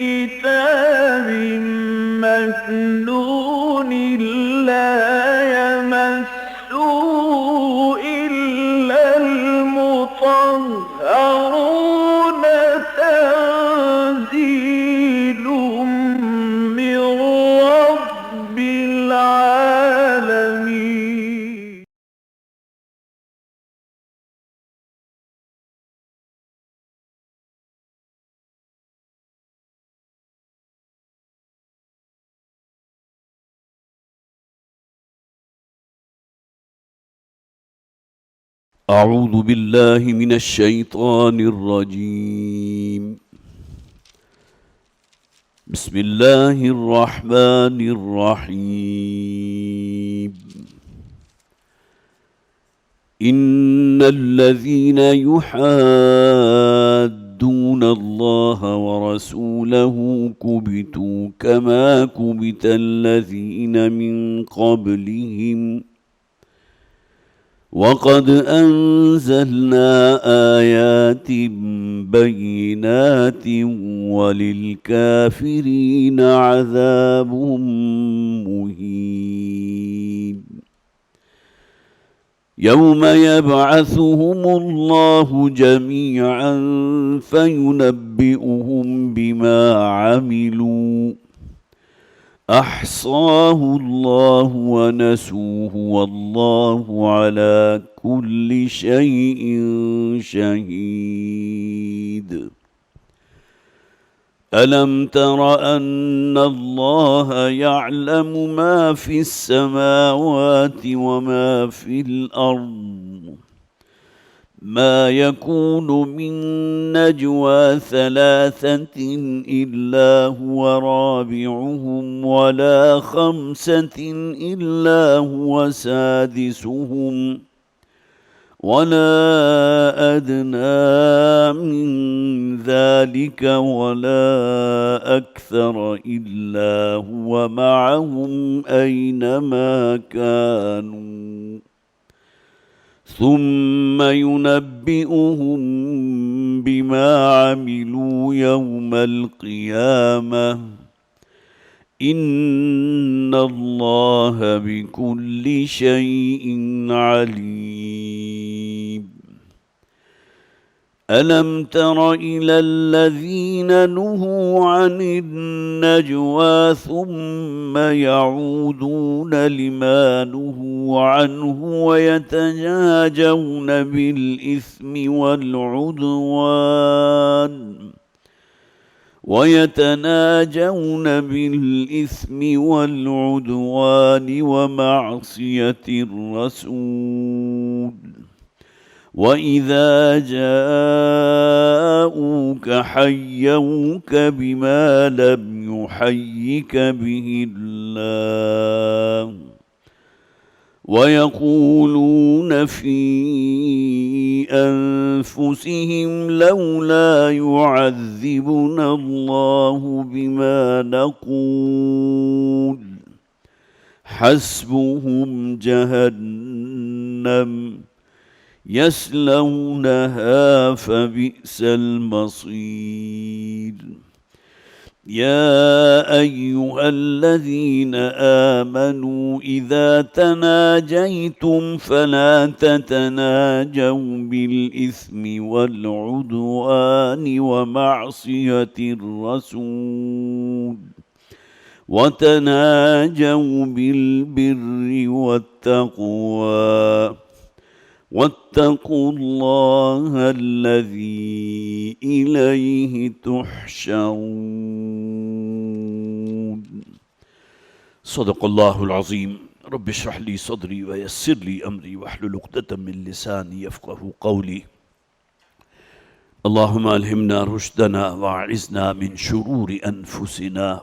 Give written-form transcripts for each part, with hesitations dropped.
كتاب مكنون لا يمسه إلا المطهرون تنزيل من رب العالمين. أعوذ بالله من الشيطان الرجيم. بسم الله الرحمن الرحيم. إن الذين يحادون الله ورسوله كبتوا كما كبت الذين من قبلهم وقد أنزلنا آيات بينات وللكافرين عذاب مهين. يوم يبعثهم الله جميعا فينبئهم بما عملوا أحصاه الله ونسوه والله على كل شيء شهيد. ألم تر أن الله يعلم ما في السماوات وما في الأرض؟ ما يكون من نجوى ثلاثة إلا هو رابعهم ولا خمسة إلا هو سادسهم ولا أدنى من ذلك ولا أكثر إلا هو معهم أينما كانوا ثم ينبئهم بما عملوا يوم القيامة إن الله بكل شيء عليم. ألم تر إلى الذين نهوا عن النجوى ثم يعودون لما نهوا عنه ويتناجون بالإثم والعدوان ومعصية الرسول وإذا جاءوك حيوك بما لم يحيك به الله ويقولون في أنفسهم لولا يعذبنا الله بما نقول حسبهم جهنم يصلونها فبئس المصير. يا أيها الذين آمنوا إذا تناجيتم فلا تتناجوا بالإثم والعدوان ومعصية الرسول وتناجوا بالبر والتقوى واتقوا الله الذي إليه تحشرون. صدق الله العظيم. رب اشرح لي صدري ويسر لي أمري واحلل عقدة من لساني يفقه قولي. اللهم ألهمنا رشدنا وأعذنا من شرور أنفسنا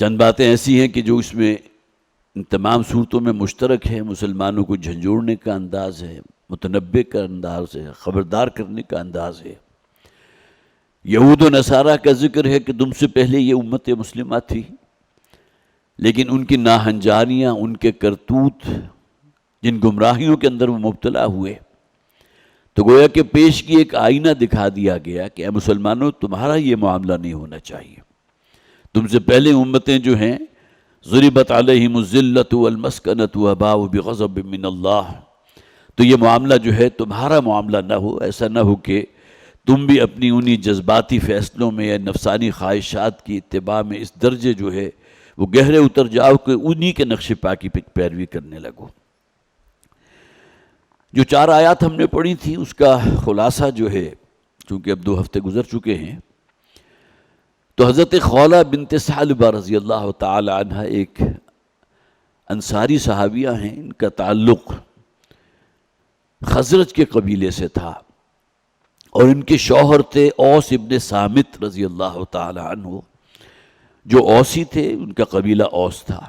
چند باتیں ایسی ہیں کہ جو اس میں ان تمام صورتوں میں مشترک ہے. مسلمانوں کو جھنجھوڑنے کا انداز ہے، متنبع کا انداز ہے، خبردار کرنے کا انداز ہے. یہود و نصارہ کا ذکر ہے کہ تم سے پہلے یہ امت مسلمہ تھی، لیکن ان کی ناہنجاریاں، ان کے کرتوت، جن گمراہیوں کے اندر وہ مبتلا ہوئے، تو گویا کہ پیش کی ایک آئینہ دکھا دیا گیا کہ اے مسلمانوں، تمہارا یہ معاملہ نہیں ہونا چاہیے. تم سے پہلے امتیں جو ہیں، ضربت علیہم الذلۃ والمسکنۃ وباؤوا بغضب من اللہ، تو یہ معاملہ جو ہے تمہارا معاملہ نہ ہو. ایسا نہ ہو کہ تم بھی اپنی انہی جذباتی فیصلوں میں یا نفسانی خواہشات کی اتباع میں اس درجے جو ہے وہ گہرے اتر جاؤ کہ انہی کے نقش پا کی پیروی کرنے لگو. جو 4 آیات ہم نے پڑھی تھی اس کا خلاصہ جو ہے، چونکہ اب 2 ہفتے گزر چکے ہیں، تو حضرت خولہ بنت ثعلبہ رضی اللہ تعالی عنہ ایک انصاری صحابیہ ہیں. ان کا تعلق خزرج کے قبیلے سے تھا اور ان کے شوہر تھے اوس ابن صامت رضی اللہ تعالی عنہ، جو اوسی تھے. ان کا قبیلہ اوس تھا،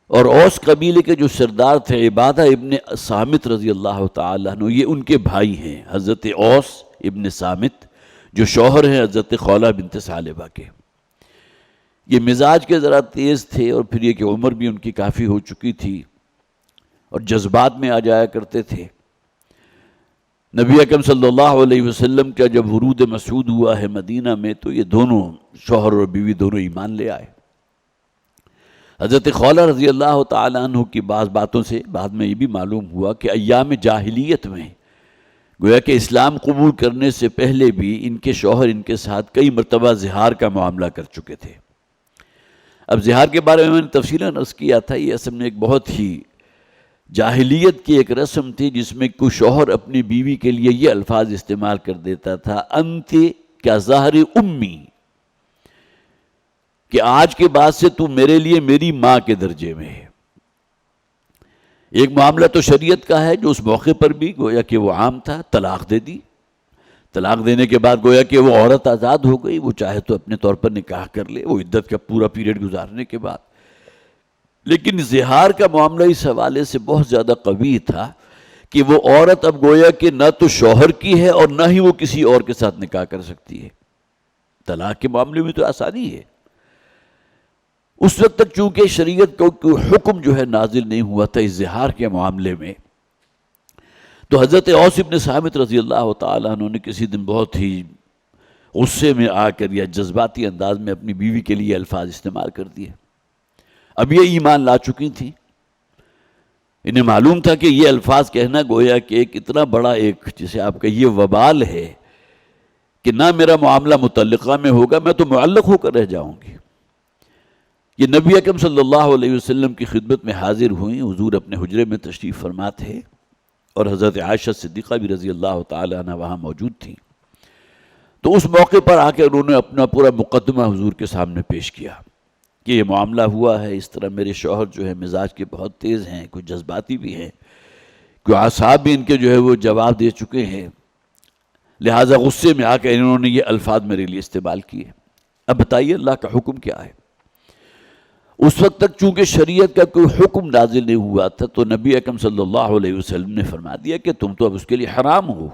اور اوس قبیلے کے جو سردار تھے عبادہ ابن صامت رضی اللہ تعالی عنہ، یہ ان کے بھائی ہیں حضرت اوس ابن صامت، جو شوہر ہیں حضرت خولہ بنت ثعلبہ کے. یہ مزاج کے ذرا تیز تھے، اور پھر یہ کہ عمر بھی ان کی کافی ہو چکی تھی اور جذبات میں آ جایا کرتے تھے. نبی اکرم صلی اللہ علیہ وسلم کا جب ورود مسعود ہوا ہے مدینہ میں، تو یہ دونوں شوہر اور بیوی دونوں ایمان لے آئے. حضرت خولہ رضی اللہ تعالیٰ عنہ کی بعض باتوں سے بعد میں یہ بھی معلوم ہوا کہ ایام جاہلیت میں گویا کہ اسلام قبول کرنے سے پہلے بھی ان کے شوہر ان کے ساتھ کئی مرتبہ زہار کا معاملہ کر چکے تھے. اب زہار کے بارے میں نے تفصیلاً عرض کیا تھا، یہ اصل میں ایک بہت ہی جاہلیت کی ایک رسم تھی جس میں کوئی شوہر اپنی بیوی کے لیے یہ الفاظ استعمال کر دیتا تھا، انت کیا ظہر امی، کہ آج کے بعد سے تو میرے لیے میری ماں کے درجے میں ہے. ایک معاملہ تو شریعت کا ہے جو اس موقع پر بھی گویا کہ وہ عام تھا، طلاق دے دی. طلاق دینے کے بعد گویا کہ وہ عورت آزاد ہو گئی، وہ چاہے تو اپنے طور پر نکاح کر لے، وہ عدت کا پورا پیریڈ گزارنے کے بعد. لیکن زہار کا معاملہ اس حوالے سے بہت زیادہ قوی تھا کہ وہ عورت اب گویا کہ نہ تو شوہر کی ہے اور نہ ہی وہ کسی اور کے ساتھ نکاح کر سکتی ہے. طلاق کے معاملے میں تو آسانی ہے. اس وقت تک چونکہ شریعت کو کوئی حکم جو ہے نازل نہیں ہوا تھا اس زہار کے معاملے میں، تو حضرت اوس ابن صامت رضی اللہ تعالیٰ عنہ نے کسی دن بہت ہی غصے میں آ کر یا جذباتی انداز میں اپنی بیوی کے لیے الفاظ استعمال کر دیے. اب یہ ایمان لا چکی تھیں، انہیں معلوم تھا کہ یہ الفاظ کہنا گویا کہ ایک اتنا بڑا ایک جسے آپ کہیے وبال ہے کہ نہ میرا معاملہ متعلقہ میں ہوگا، میں تو معلق ہو کر رہ جاؤں گی. یہ نبی اکرم صلی اللہ علیہ وسلم کی خدمت میں حاضر ہوئیں. حضور اپنے حجرے میں تشریف فرما تھے اور حضرت عائشہ صدیقہ بھی رضی اللہ تعالی عنہ وہاں موجود تھیں. تو اس موقع پر آ کے انہوں نے اپنا پورا مقدمہ حضور کے سامنے پیش کیا کہ یہ معاملہ ہوا ہے، اس طرح میرے شوہر جو ہے مزاج کے بہت تیز ہیں، کوئی جذباتی بھی ہیں، کوئی اعصاب بھی ان کے جو ہے وہ جواب دے چکے ہیں، لہٰذا غصے میں آ کے انہوں نے یہ الفاظ میرے لیے استعمال کیے. اب بتائیے اللہ کا حکم کیا ہے؟ اس وقت تک چونکہ شریعت کا کوئی حکم نازل نہیں ہوا تھا، تو نبی اکرم صلی اللہ علیہ وسلم نے فرما دیا کہ تم تو اب اس کے لیے حرام ہو.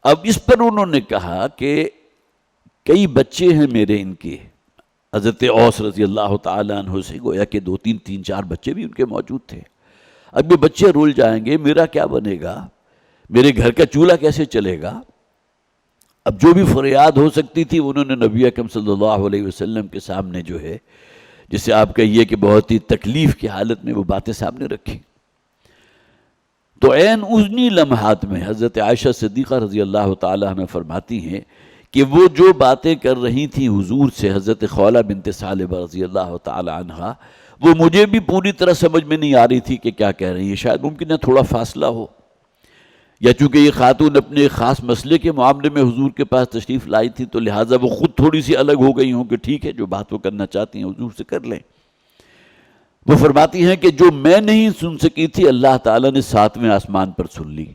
اب اس پر انہوں نے کہا کہ کئی بچے ہیں میرے ان کے، حضرت اوس رضی اللہ تعالیٰ عنہ سے گویا کہ 2-3 بچے بھی ان کے موجود تھے. اب یہ بچے رول جائیں گے، میرا کیا بنے گا، میرے گھر کا چولہا کیسے چلے گا. اب جو بھی فریاد ہو سکتی تھی انہوں نے نبی اکرم صلی اللہ علیہ وسلم کے سامنے جو ہے، جسے آپ کہیے کہ بہت ہی تکلیف کی حالت میں وہ باتیں سامنے رکھی. تو عین انہی لمحات میں حضرت عائشہ صدیقہ رضی اللہ تعالیٰ عنہ فرماتی ہیں کہ وہ جو باتیں کر رہی تھیں حضور سے حضرت خولہ بنت ثعلبہ رضی اللہ تعالی عنہ، وہ مجھے بھی پوری طرح سمجھ میں نہیں آ رہی تھی کہ کیا کہہ رہی ہیں. شاید ممکن ہے تھوڑا فاصلہ ہو، یا چونکہ یہ خاتون اپنے ایک خاص مسئلے کے معاملے میں حضور کے پاس تشریف لائی تھی، تو لہٰذا وہ خود تھوڑی سی الگ ہو گئی ہوں کہ ٹھیک ہے جو بات وہ کرنا چاہتی ہیں حضور سے کر لیں. وہ فرماتی ہیں کہ جو میں نہیں سن سکی تھی اللہ تعالیٰ نے 7ویں آسمان پر سن لی،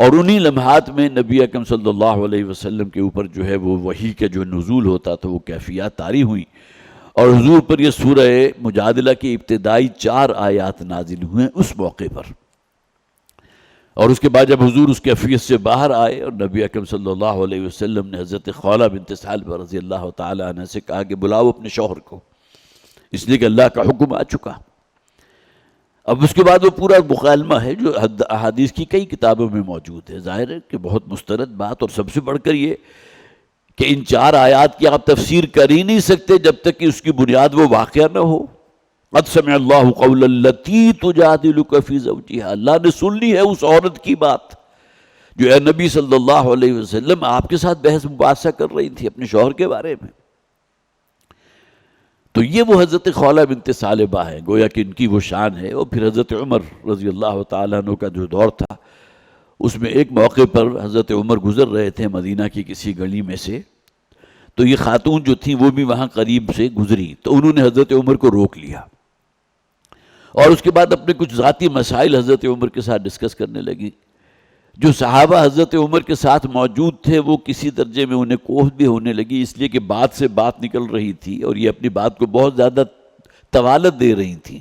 اور انہی لمحات میں نبی اکرم صلی اللہ علیہ وسلم کے اوپر جو ہے وہ وحی کا جو نزول ہوتا تھا وہ کیفیات طاری ہوئیں، اور حضور پر یہ سورہ مجادلہ کی ابتدائی 4 آیات نازل ہوئے اس موقع پر۔ اور اس کے بعد جب حضور اس کیفیت سے باہر آئے اور نبی اکرم صلی اللہ علیہ وسلم نے حضرت خولہ بنت ثعلبہ رضی اللہ تعالی عنہ سے کہا کہ بلاؤ اپنے شوہر کو، اس لیے کہ اللہ کا حکم آ چکا۔ اب اس کے بعد وہ پورا مکالمہ ہے جو احادیث کی کئی کتابوں میں موجود ہے، ظاہر ہے کہ بہت مستند بات، اور سب سے بڑھ کر یہ کہ ان 4 آیات کی آپ تفسیر کر ہی نہیں سکتے جب تک کہ اس کی بنیاد وہ واقعہ نہ ہو۔ قد سمع اللہ قول التی تجادلک فی زوجہا، اللہ نے سن لی ہے اس عورت کی بات جو اے نبی صلی اللہ علیہ وسلم آپ کے ساتھ بحث مباحثہ کر رہی تھی اپنے شوہر کے بارے میں۔ تو یہ وہ حضرت خولہ بنت ثعلبہ ہے، گویا کہ ان کی وہ شان ہے۔ اور پھر حضرت عمر رضی اللہ تعالیٰ عنہ کا جو دور تھا، اس میں ایک موقع پر حضرت عمر گزر رہے تھے مدینہ کی کسی گلی میں سے، تو یہ خاتون جو تھیں وہ بھی وہاں قریب سے گزری، تو انہوں نے حضرت عمر کو روک لیا، اور اس کے بعد اپنے کچھ ذاتی مسائل حضرت عمر کے ساتھ ڈسکس کرنے لگی۔ جو صحابہ حضرت عمر کے ساتھ موجود تھے وہ کسی درجے میں انہیں کوہ بھی ہونے لگی، اس لیے کہ بات سے بات نکل رہی تھی اور یہ اپنی بات کو بہت زیادہ طوالت دے رہی تھیں۔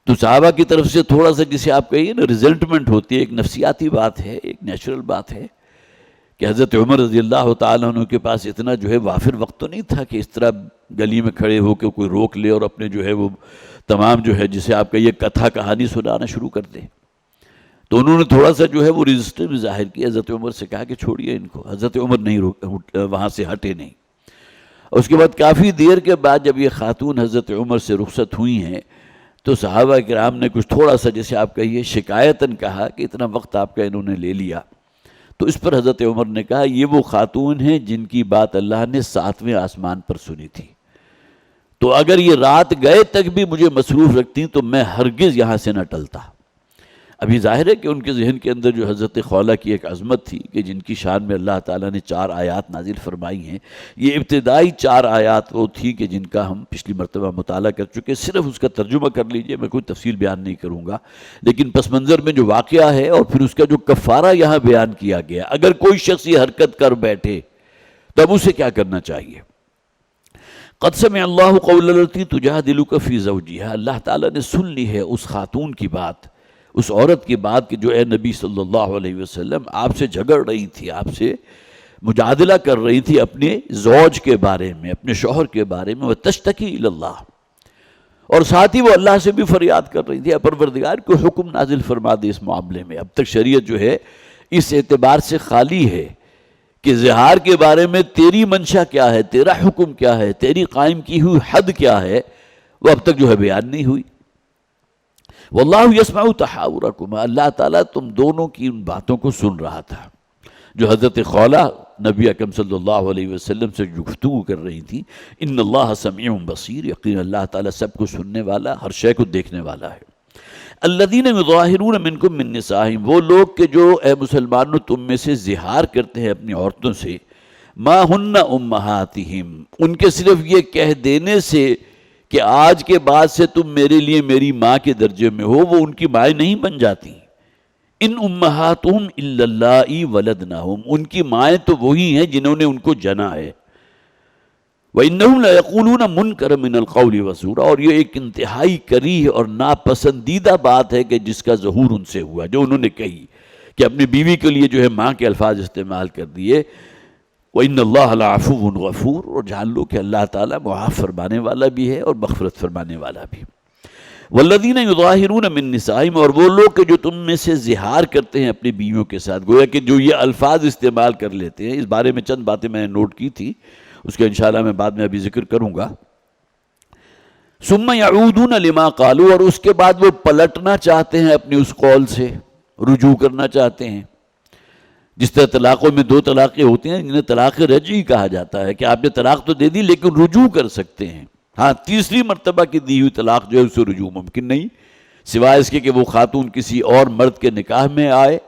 تو صحابہ کی طرف سے تھوڑا سا جسے آپ کہیے نا ریزنٹمنٹ ہوتی ہے، ایک نفسیاتی بات ہے، ایک نیچرل بات ہے کہ حضرت عمر رضی اللہ تعالیٰ عنہ کے پاس اتنا جو ہے وافر وقت تو نہیں تھا کہ اس طرح گلی میں کھڑے ہو کے کوئی روک لے اور اپنے جو ہے وہ تمام جو ہے جسے آپ کہیے کتھا کہانی سنانا شروع کر دے۔ تو انہوں نے تھوڑا سا جو ہے وہ رجسٹر ظاہر کیا، حضرت عمر سے کہا کہ چھوڑیے ان کو۔ حضرت عمر نہیں وہاں سے ہٹے نہیں۔ اس کے بعد کافی دیر کے بعد جب یہ خاتون حضرت عمر سے رخصت ہوئی ہیں تو صحابہ کرام نے کچھ تھوڑا سا جیسے آپ کہیے شکایتاً کہا کہ اتنا وقت آپ کا انہوں نے لے لیا۔ تو اس پر حضرت عمر نے کہا یہ وہ خاتون ہیں جن کی بات اللہ نے 7ویں آسمان پر سنی تھی، تو اگر یہ رات گئے تک بھی مجھے مصروف رکھتی تو میں ہرگز یہاں سے نہ ٹلتا۔ ابھی ظاہر ہے کہ ان کے ذہن کے اندر جو حضرت خولہ کی ایک عظمت تھی کہ جن کی شان میں اللہ تعالیٰ نے 4 آیات نازل فرمائی ہیں، یہ ابتدائی 4 آیات وہ تھی کہ جن کا ہم پچھلی مرتبہ مطالعہ کر چکے، صرف اس کا ترجمہ کر لیجئے، میں کوئی تفصیل بیان نہیں کروں گا، لیکن پس منظر میں جو واقعہ ہے اور پھر اس کا جو کفارہ یہاں بیان کیا گیا، اگر کوئی شخص یہ حرکت کر بیٹھے تو اب اسے کیا کرنا چاہیے۔ قد سمع اللہ قول التی تجادلک فی زوجہا، اللہ تعالیٰ نے سن لی ہے اس خاتون کی بات، اس عورت کی بات کہ جو اے نبی صلی اللہ علیہ وسلم آپ سے جھگڑ رہی تھی، آپ سے مجادلہ کر رہی تھی اپنے زوج کے بارے میں، اپنے شوہر کے بارے میں، وتشتکی الی اللہ، اور ساتھ ہی وہ اللہ سے بھی فریاد کر رہی تھی، پروردگار کو حکم نازل فرما دے اس معاملے میں۔ اب تک شریعت جو ہے اس اعتبار سے خالی ہے کہ زہار کے بارے میں تیری منشا کیا ہے، تیرا حکم کیا ہے، تیری قائم کی ہوئی حد کیا ہے، وہ اب تک جو ہے بیان نہیں ہوئی۔ واللہ یسمع تحاورکما، اللہ تعالیٰ تم دونوں کی ان باتوں کو سن رہا تھا جو حضرت خولہ نبی اکرم صلی اللہ علیہ وسلم سے گفتگو کر رہی تھی۔ ان اللہ سمیع بصیر، یقین اللہ تعالیٰ سب کو سننے والا، ہر شے کو دیکھنے والا ہے۔ الذین یظاہرون منکم من نسائہم، وہ لوگ کہ جو اے مسلمانوں تم میں سے زہار کرتے ہیں اپنی عورتوں سے، ما ہن امہاتہم، ان کے صرف یہ کہہ دینے سے کہ آج کے بعد سے تم میرے لیے میری ماں کے درجے میں ہو، وہ ان کی مائیں نہیں بن جاتی۔ ان امہاتہم الا اللائی ولدنہم، ان کی مائیں تو وہی ہیں جنہوں نے ان کو جنا ہے۔ وَإِنَّهُمْ لَيَقُولُونَ مُنْكَرًا مِنَ الْقَوْلِ وَزُورًا، اور یہ ایک انتہائی کریہ اور ناپسندیدہ بات ہے کہ جس کا ظہور ان سے ہوا، جو انہوں نے کہی کہ اپنی بیوی کے لیے جو ہے ماں کے الفاظ استعمال کر دیے۔ وَإِنَّ اللَّهَ لَعَفُوٌّ غَفُورٌ، اور جان لو کہ اللہ تعالیٰ معاف فرمانے والا بھی ہے اور مغفرت فرمانے والا بھی۔ وَالَّذِينَ يُظَاهِرُونَ مِن نِّسَائِهِمْ، اور وہ لوگ کہ جو تم میں سے زہار کرتے ہیں اپنی بیویوں کے ساتھ، گویا کہ جو یہ الفاظ استعمال کر لیتے ہیں، اس بارے میں چند باتیں میں نے نوٹ کی تھی، اس کا انشاءاللہ میں بعد میں ابھی ذکر کروں گا۔ ثُمَّ يَعُودُونَ لِمَا قَالُوا، اور اس کے بعد وہ پلٹنا چاہتے ہیں اپنی اس قول سے، رجوع کرنا چاہتے ہیں۔ جس طرح طلاقوں میں 2 طلاقیں ہوتی ہیں جنہیں طلاق رجعی کہا جاتا ہے کہ آپ نے طلاق تو دے دی لیکن رجوع کر سکتے ہیں۔ ہاں، تیسری مرتبہ کی دی ہوئی طلاق جو ہے اسے رجوع ممکن نہیں، سوائے اس کے کہ وہ خاتون کسی اور مرد کے نکاح میں آئے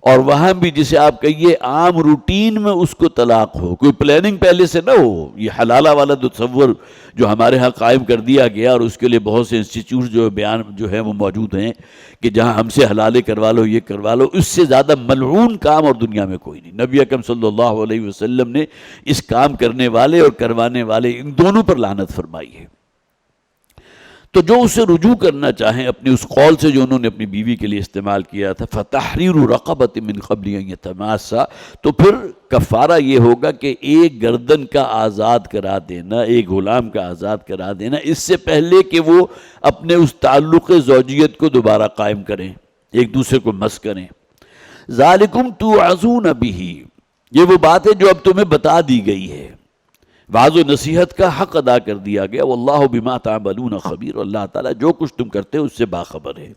اور وہاں بھی جسے آپ کہیے عام روٹین میں اس کو طلاق ہو، کوئی پلاننگ پہلے سے نہ ہو، یہ حلالہ والا تصور جو ہمارے ہاں قائم کر دیا گیا، اور اس کے لیے بہت سے انسٹیٹیوٹ جو بیان جو ہیں وہ موجود ہیں کہ جہاں ہم سے حلالے کروا لو، یہ کروا لو، اس سے زیادہ ملعون کام اور دنیا میں کوئی نہیں۔ نبی اکرم صلی اللہ علیہ وسلم نے اس کام کرنے والے اور کروانے والے ان دونوں پر لعنت فرمائی ہے۔ تو جو اسے رجوع کرنا چاہیں اپنے اس قول سے جو انہوں نے اپنی بیوی کے لیے استعمال کیا تھا، فَتَحْرِيرُ رَقَبَةٍ مِّن قَبْلِ أَن يَتَمَاسَّا، تو پھر کفارہ یہ ہوگا کہ ایک گردن کا آزاد کرا دینا، ایک غلام کا آزاد کرا دینا، اس سے پہلے کہ وہ اپنے اس تعلق زوجیت کو دوبارہ قائم کریں، ایک دوسرے کو مس کریں۔ ذَلِكُمْ تُوعَظُونَ بِهِ، یہ وہ بات ہے جو اب تمہیں بتا دی گئی ہے، وعظ و نصیحت کا حق ادا کر دیا گیا۔ واللہ بما تعملون خبیر، اللہ تعالیٰ جو کچھ تم کرتے ہو اس سے باخبر ہے۔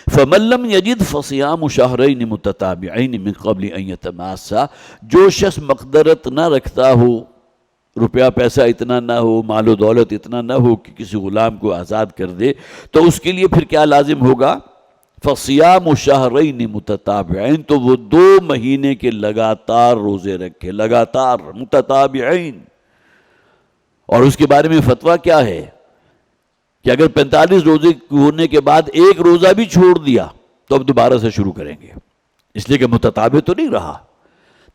فمن لم یجد فصیام شہرین متتابعین من قبل ان یتماسا، جو شخص مقدرت نہ رکھتا ہو، روپیہ پیسہ اتنا نہ ہو، مال و دولت اتنا نہ ہو کہ کسی غلام کو آزاد کر دے، تو اس کے لیے پھر کیا لازم ہوگا؟ فصیام شہرین متتابعین، تو وہ 2 مہینے کے لگاتار روزے رکھے، لگاتار متتابعین۔ اور اس کے بارے میں فتویٰ کیا ہے کہ اگر 45 روزے ہونے کے بعد ایک روزہ بھی چھوڑ دیا تو اب دوبارہ سے شروع کریں گے، اس لیے کہ متتابع تو نہیں رہا۔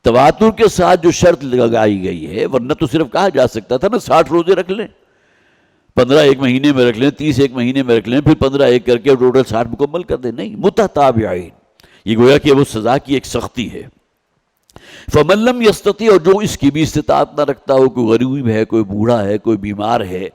تواتر کے ساتھ جو شرط لگائی گئی ہے، ورنہ تو صرف کہا جا سکتا تھا نا 60 روزے رکھ لیں، 15 ایک مہینے میں رکھ لیں، 30 ایک مہینے میں رکھ لیں، پھر 15 ایک کر کے ٹوٹل 60 مکمل کر دیں۔ نہیں، متتابعین، یہ گویا کہ وہ سزا کی ایک سختی ہے۔ فمن لم یستطیع، اور جو اس کی بھی استطاعت نہ رکھتا ہو، کوئی غریب ہے، کوئی بوڑھا ہے، کوئی بیمار ہے،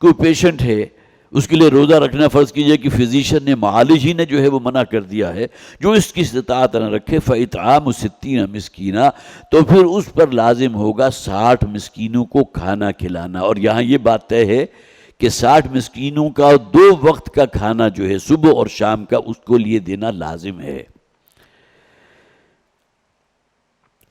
کوئی پیشنٹ ہے، اس کے لیے روزہ رکھنا فرض کیجئے کہ فزیشین نے، معالج ہی نے جو ہے وہ منع کر دیا ہے، جو اس کی استطاعت نہ رکھے، فَإِطْعَامُ 60 مسکینہ، تو پھر اس پر لازم ہوگا 60 مسکینوں کو کھانا کھلانا۔ اور یہاں یہ بات طے ہے کہ 60 مسکینوں کا 2 وقت کا کھانا جو ہے صبح اور شام کا، اس کو لیے دینا لازم ہے۔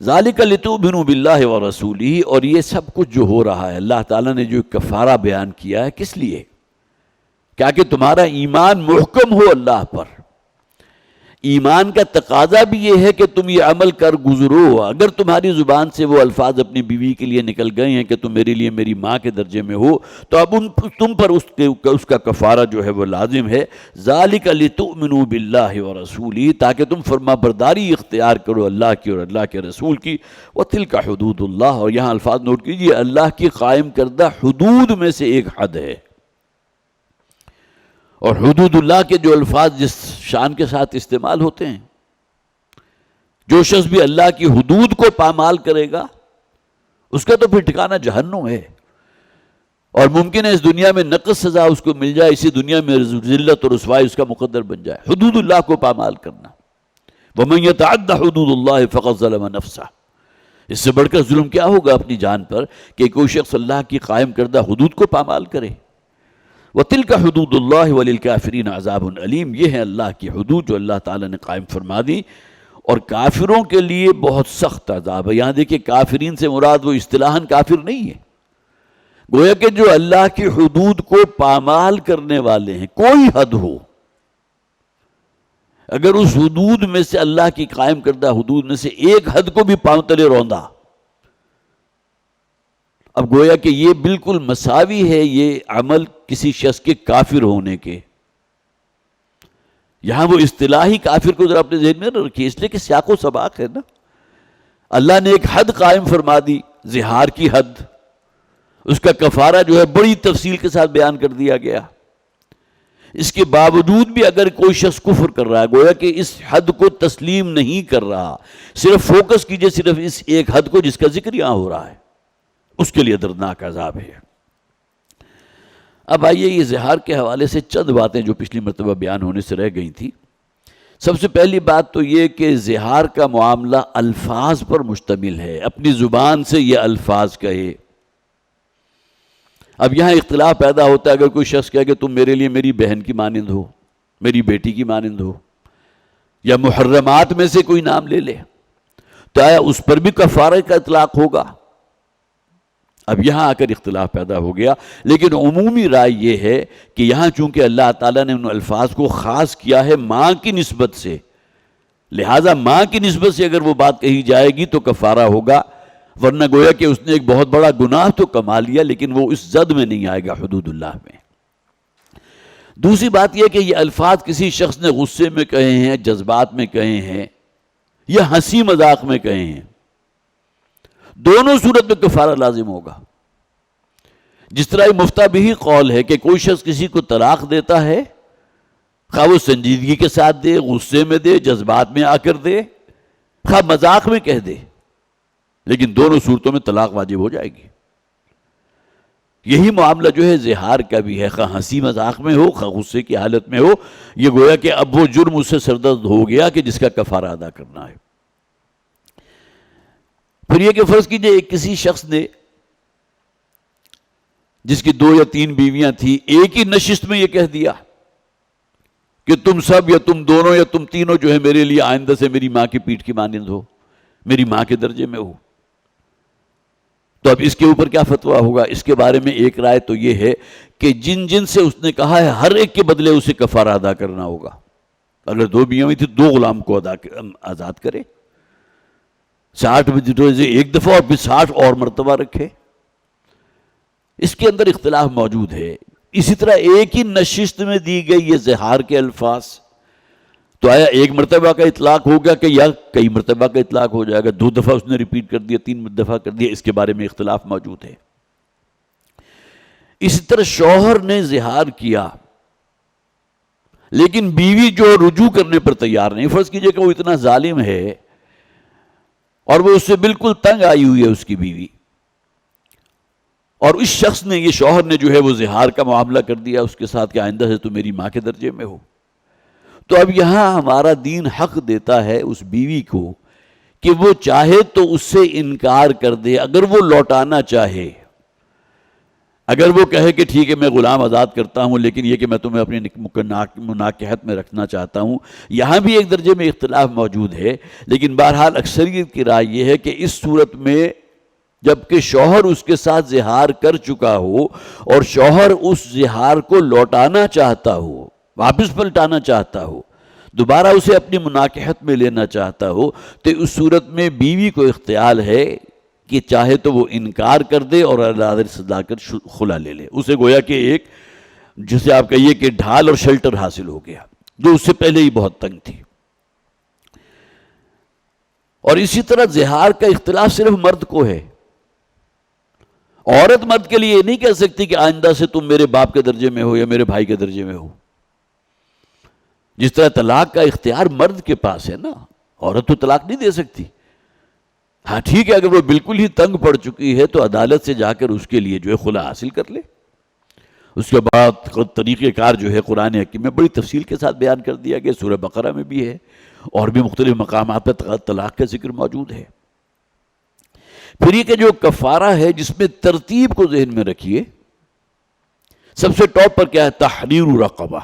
ذالک لتؤمنوا باللہ ورسولہ، اور یہ سب کچھ جو ہو رہا ہے، اللہ تعالیٰ نے جو کفارہ بیان کیا ہے، کس لیے؟ کیا کہ تمہارا ایمان محکم ہو اللہ پر۔ ایمان کا تقاضا بھی یہ ہے کہ تم یہ عمل کر گزرو۔ اگر تمہاری زبان سے وہ الفاظ اپنی بیوی کے لیے نکل گئے ہیں کہ تم میرے لیے میری ماں کے درجے میں ہو، تو اب تم پر اس کا کفارہ جو ہے وہ لازم ہے۔ ذالک لتؤمنوا باللہ ورسولہ، تاکہ تم فرما برداری اختیار کرو اللہ کی اور اللہ کے رسول کی۔ وتلک حدود اللہ، اور یہاں الفاظ نوٹ کیجئے، اللہ کی قائم کردہ حدود میں سے ایک حد ہے۔ اور حدود اللہ کے جو الفاظ جس شان کے ساتھ استعمال ہوتے ہیں، جو شخص بھی اللہ کی حدود کو پامال کرے گا اس کا تو پھر ٹھکانہ جہنم ہے، اور ممکن ہے اس دنیا میں نقص سزا اس کو مل جائے، اسی دنیا میں ذلت اور رسوائی اس کا مقدر بن جائے۔ حدود اللہ کو پامال کرنا، وَمَن يَتَعَدَّ حُدُودَ اللَّهِ فَقَدْ ظَلَمَ نَفْسَهُ، اس سے بڑھ کر ظلم کیا ہوگا اپنی جان پر کہ کوئی شخص اللہ کی قائم کردہ حدود کو پامال کرے۔ وَتِلْكَ حُدُودُ اللَّهِ وَلِلْكَافِرِينَ عَذَابٌ أَلِيمٌ، یہ ہے اللہ کی حدود جو اللہ تعالیٰ نے قائم فرما دی، اور کافروں کے لیے بہت سخت عذاب ہے۔ یہاں دیکھیں کافرین سے مراد وہ اصطلاحاً کافر نہیں ہے، گویا کہ جو اللہ کی حدود کو پامال کرنے والے ہیں، کوئی حد ہو، اگر اس حدود میں سے اللہ کی قائم کردہ حدود میں سے ایک حد کو بھی پاؤں تلے روندا، اب گویا کہ یہ بالکل مساوی ہے یہ عمل کسی شخص کے کافر ہونے کے۔ یہاں وہ اصطلاحی کافر کو ذرا اپنے ذہن میں نہ رکھیے، اس لیے کہ سیاق و سباق ہے نا۔ اللہ نے ایک حد قائم فرما دی، زہار کی حد، اس کا کفارہ جو ہے بڑی تفصیل کے ساتھ بیان کر دیا گیا۔ اس کے باوجود بھی اگر کوئی شخص کفر کر رہا ہے، گویا کہ اس حد کو تسلیم نہیں کر رہا، صرف فوکس کیجئے صرف اس ایک حد کو جس کا ذکر یہاں ہو رہا ہے، اس کے لیے دردناک عذاب ہے۔ اب آئیے یہ زہار کے حوالے سے چند باتیں جو پچھلی مرتبہ بیان ہونے سے رہ گئی تھی۔ سب سے پہلی بات تو یہ کہ زہار کا معاملہ الفاظ پر مشتمل ہے، اپنی زبان سے یہ الفاظ کہے۔ اب یہاں اختلاف پیدا ہوتا ہے، اگر کوئی شخص کہے کہ تم میرے لیے میری بہن کی مانند ہو، میری بیٹی کی مانند ہو، یا محرمات میں سے کوئی نام لے لے، تو آیا اس پر بھی کفارے کا اطلاق ہوگا؟ اب یہاں آ کر اختلاف پیدا ہو گیا، لیکن عمومی رائے یہ ہے کہ یہاں چونکہ اللہ تعالیٰ نے ان الفاظ کو خاص کیا ہے ماں کی نسبت سے، لہٰذا ماں کی نسبت سے اگر وہ بات کہی جائے گی تو کفارہ ہوگا، ورنہ گویا کہ اس نے ایک بہت بڑا گناہ تو کما لیا لیکن وہ اس زد میں نہیں آئے گا، حدود اللہ میں۔ دوسری بات یہ کہ یہ الفاظ کسی شخص نے غصے میں کہے ہیں، جذبات میں کہے ہیں یا ہنسی مذاق میں کہے ہیں، دونوں صورت میں کفارہ لازم ہوگا۔ جس طرح یہ مفتہ بھی قول ہے کہ کوئی شخص کسی کو طلاق دیتا ہے، خواہ وہ سنجیدگی کے ساتھ دے، غصے میں دے، جذبات میں آ کر دے، خواہ مذاق میں کہہ دے، لیکن دونوں صورتوں میں طلاق واجب ہو جائے گی۔ یہی معاملہ جو ہے زہار کا بھی ہے، خواہ ہنسی مذاق میں ہو، خواہ غصے کی حالت میں ہو، یہ گویا کہ اب وہ جرم اس سے سرزد ہو گیا کہ جس کا کفارہ ادا کرنا ہے۔ پھر یہ کہ فرض کیجئے ایک کسی شخص نے جس کی 2 یا 3 بیویاں تھیں، ایک ہی نشست میں یہ کہہ دیا کہ تم سب یا تم دونوں یا تم تینوں جو ہے میرے لیے آئندہ سے میری ماں کی پیٹھ کی مانند ہو، میری ماں کے درجے میں ہو۔ تو اب اس کے اوپر کیا فتویٰ ہوگا؟ اس کے بارے میں ایک رائے تو یہ ہے کہ جن جن سے اس نے کہا ہے ہر ایک کے بدلے اسے کفارہ ادا کرنا ہوگا۔ اگر 2 بیویاں تھی 2 غلام کو آزاد کرے، 60 میں ایک دفعہ اور پھر 60 اور مرتبہ رکھے۔ اس کے اندر اختلاف موجود ہے۔ اسی طرح ایک ہی نشست میں دی گئی یہ زہار کے الفاظ، تو آیا ایک مرتبہ کا اطلاق ہوگا کہ یا کئی مرتبہ کا اطلاق ہو جائے گا؟ 2 دفعہ اس نے ریپیٹ کر دیا، 3 دفعہ کر دیا، اس کے بارے میں اختلاف موجود ہے۔ اسی طرح شوہر نے زہار کیا لیکن بیوی جو رجوع کرنے پر تیار نہیں، فرض کیجئے کہ وہ اتنا ظالم ہے اور وہ اس سے بالکل تنگ آئی ہوئی ہے اس کی بیوی، اور اس شخص نے، یہ شوہر نے جو ہے وہ زہار کا معاملہ کر دیا اس کے ساتھ کہ آئندہ سے تو میری ماں کے درجے میں ہو۔ تو اب یہاں ہمارا دین حق دیتا ہے اس بیوی کو کہ وہ چاہے تو اس سے انکار کر دے، اگر وہ لوٹانا چاہے، اگر وہ کہے کہ ٹھیک ہے میں غلام آزاد کرتا ہوں لیکن یہ کہ میں تمہیں اپنی مناکحت میں رکھنا چاہتا ہوں، یہاں بھی ایک درجے میں اختلاف موجود ہے، لیکن بہرحال اکثریت کی رائے یہ ہے کہ اس صورت میں جبکہ شوہر اس کے ساتھ زہار کر چکا ہو اور شوہر اس زہار کو لوٹانا چاہتا ہو، واپس پلٹانا چاہتا ہو، دوبارہ اسے اپنی مناکحت میں لینا چاہتا ہو، تو اس صورت میں بیوی کو اختیار ہے کہ چاہے تو وہ انکار کر دے اور اللہ سے لا کر خلا لے لے۔ اسے گویا کہ ایک جسے آپ کہیے کہ ڈھال اور شیلٹر حاصل ہو گیا، جو اس سے پہلے ہی بہت تنگ تھی۔ اور اسی طرح زہار کا اختلاف صرف مرد کو ہے، عورت مرد کے لیے یہ نہیں کہہ سکتی کہ آئندہ سے تم میرے باپ کے درجے میں ہو یا میرے بھائی کے درجے میں ہو۔ جس طرح طلاق کا اختیار مرد کے پاس ہے نا، عورت تو طلاق نہیں دے سکتی۔ ہاں ٹھیک ہے، اگر وہ بالکل ہی تنگ پڑ چکی ہے تو عدالت سے جا کر اس کے لیے جو ہے خلا حاصل کر لے۔ اس کے بعد طریقہ کار جو ہے قرآن حکیم میں بڑی تفصیل کے ساتھ بیان کر دیا گیا، سورہ بقرہ میں بھی ہے اور بھی مختلف مقامات پر طلاق کا ذکر موجود ہے۔ پھر یہ کہ جو کفارہ ہے جس میں ترتیب کو ذہن میں رکھیے، سب سے ٹاپ پر کیا ہے؟ تحریر رقبہ۔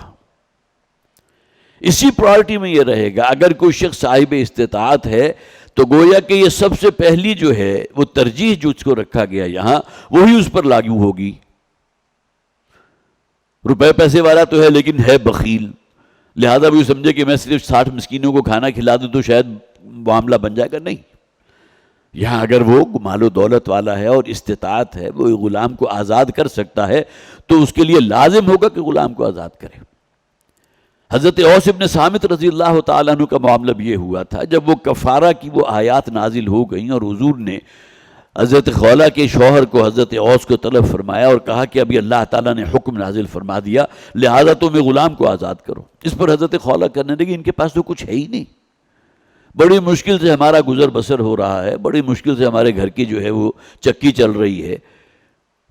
اسی پرائرٹی میں یہ رہے گا۔ اگر کوئی شخص صاحب استطاعت ہے تو گویا کہ یہ سب سے پہلی جو ہے وہ ترجیح جو اس کو رکھا گیا یہاں، وہی اس پر لاگو ہوگی۔ روپے پیسے والا تو ہے لیکن ہے بخیل، لہذا بھی سمجھے کہ میں صرف 60 مسکینوں کو کھانا کھلا دوں تو شاید معاملہ بن جائے گا، نہیں۔ یہاں اگر وہ مال و دولت والا ہے اور استطاعت ہے، وہ غلام کو آزاد کر سکتا ہے تو اس کے لیے لازم ہوگا کہ غلام کو آزاد کرے۔ حضرت اوس بن صامت رضی اللہ تعالیٰ عنہ کا معاملہ بھی یہ ہوا تھا، جب وہ کفارہ کی وہ آیات نازل ہو گئیں اور حضور نے حضرت خولہ کے شوہر کو حضرت اوس کو طلب فرمایا اور کہا کہ ابھی اللہ تعالیٰ نے حکم نازل فرما دیا لہذا تم غلام کو آزاد کرو۔ اس پر حضرت خولہ کرنے لگی ان کے پاس تو کچھ ہے ہی نہیں، بڑی مشکل سے ہمارا گزر بسر ہو رہا ہے، بڑی مشکل سے ہمارے گھر کی جو ہے وہ چکی چل رہی ہے،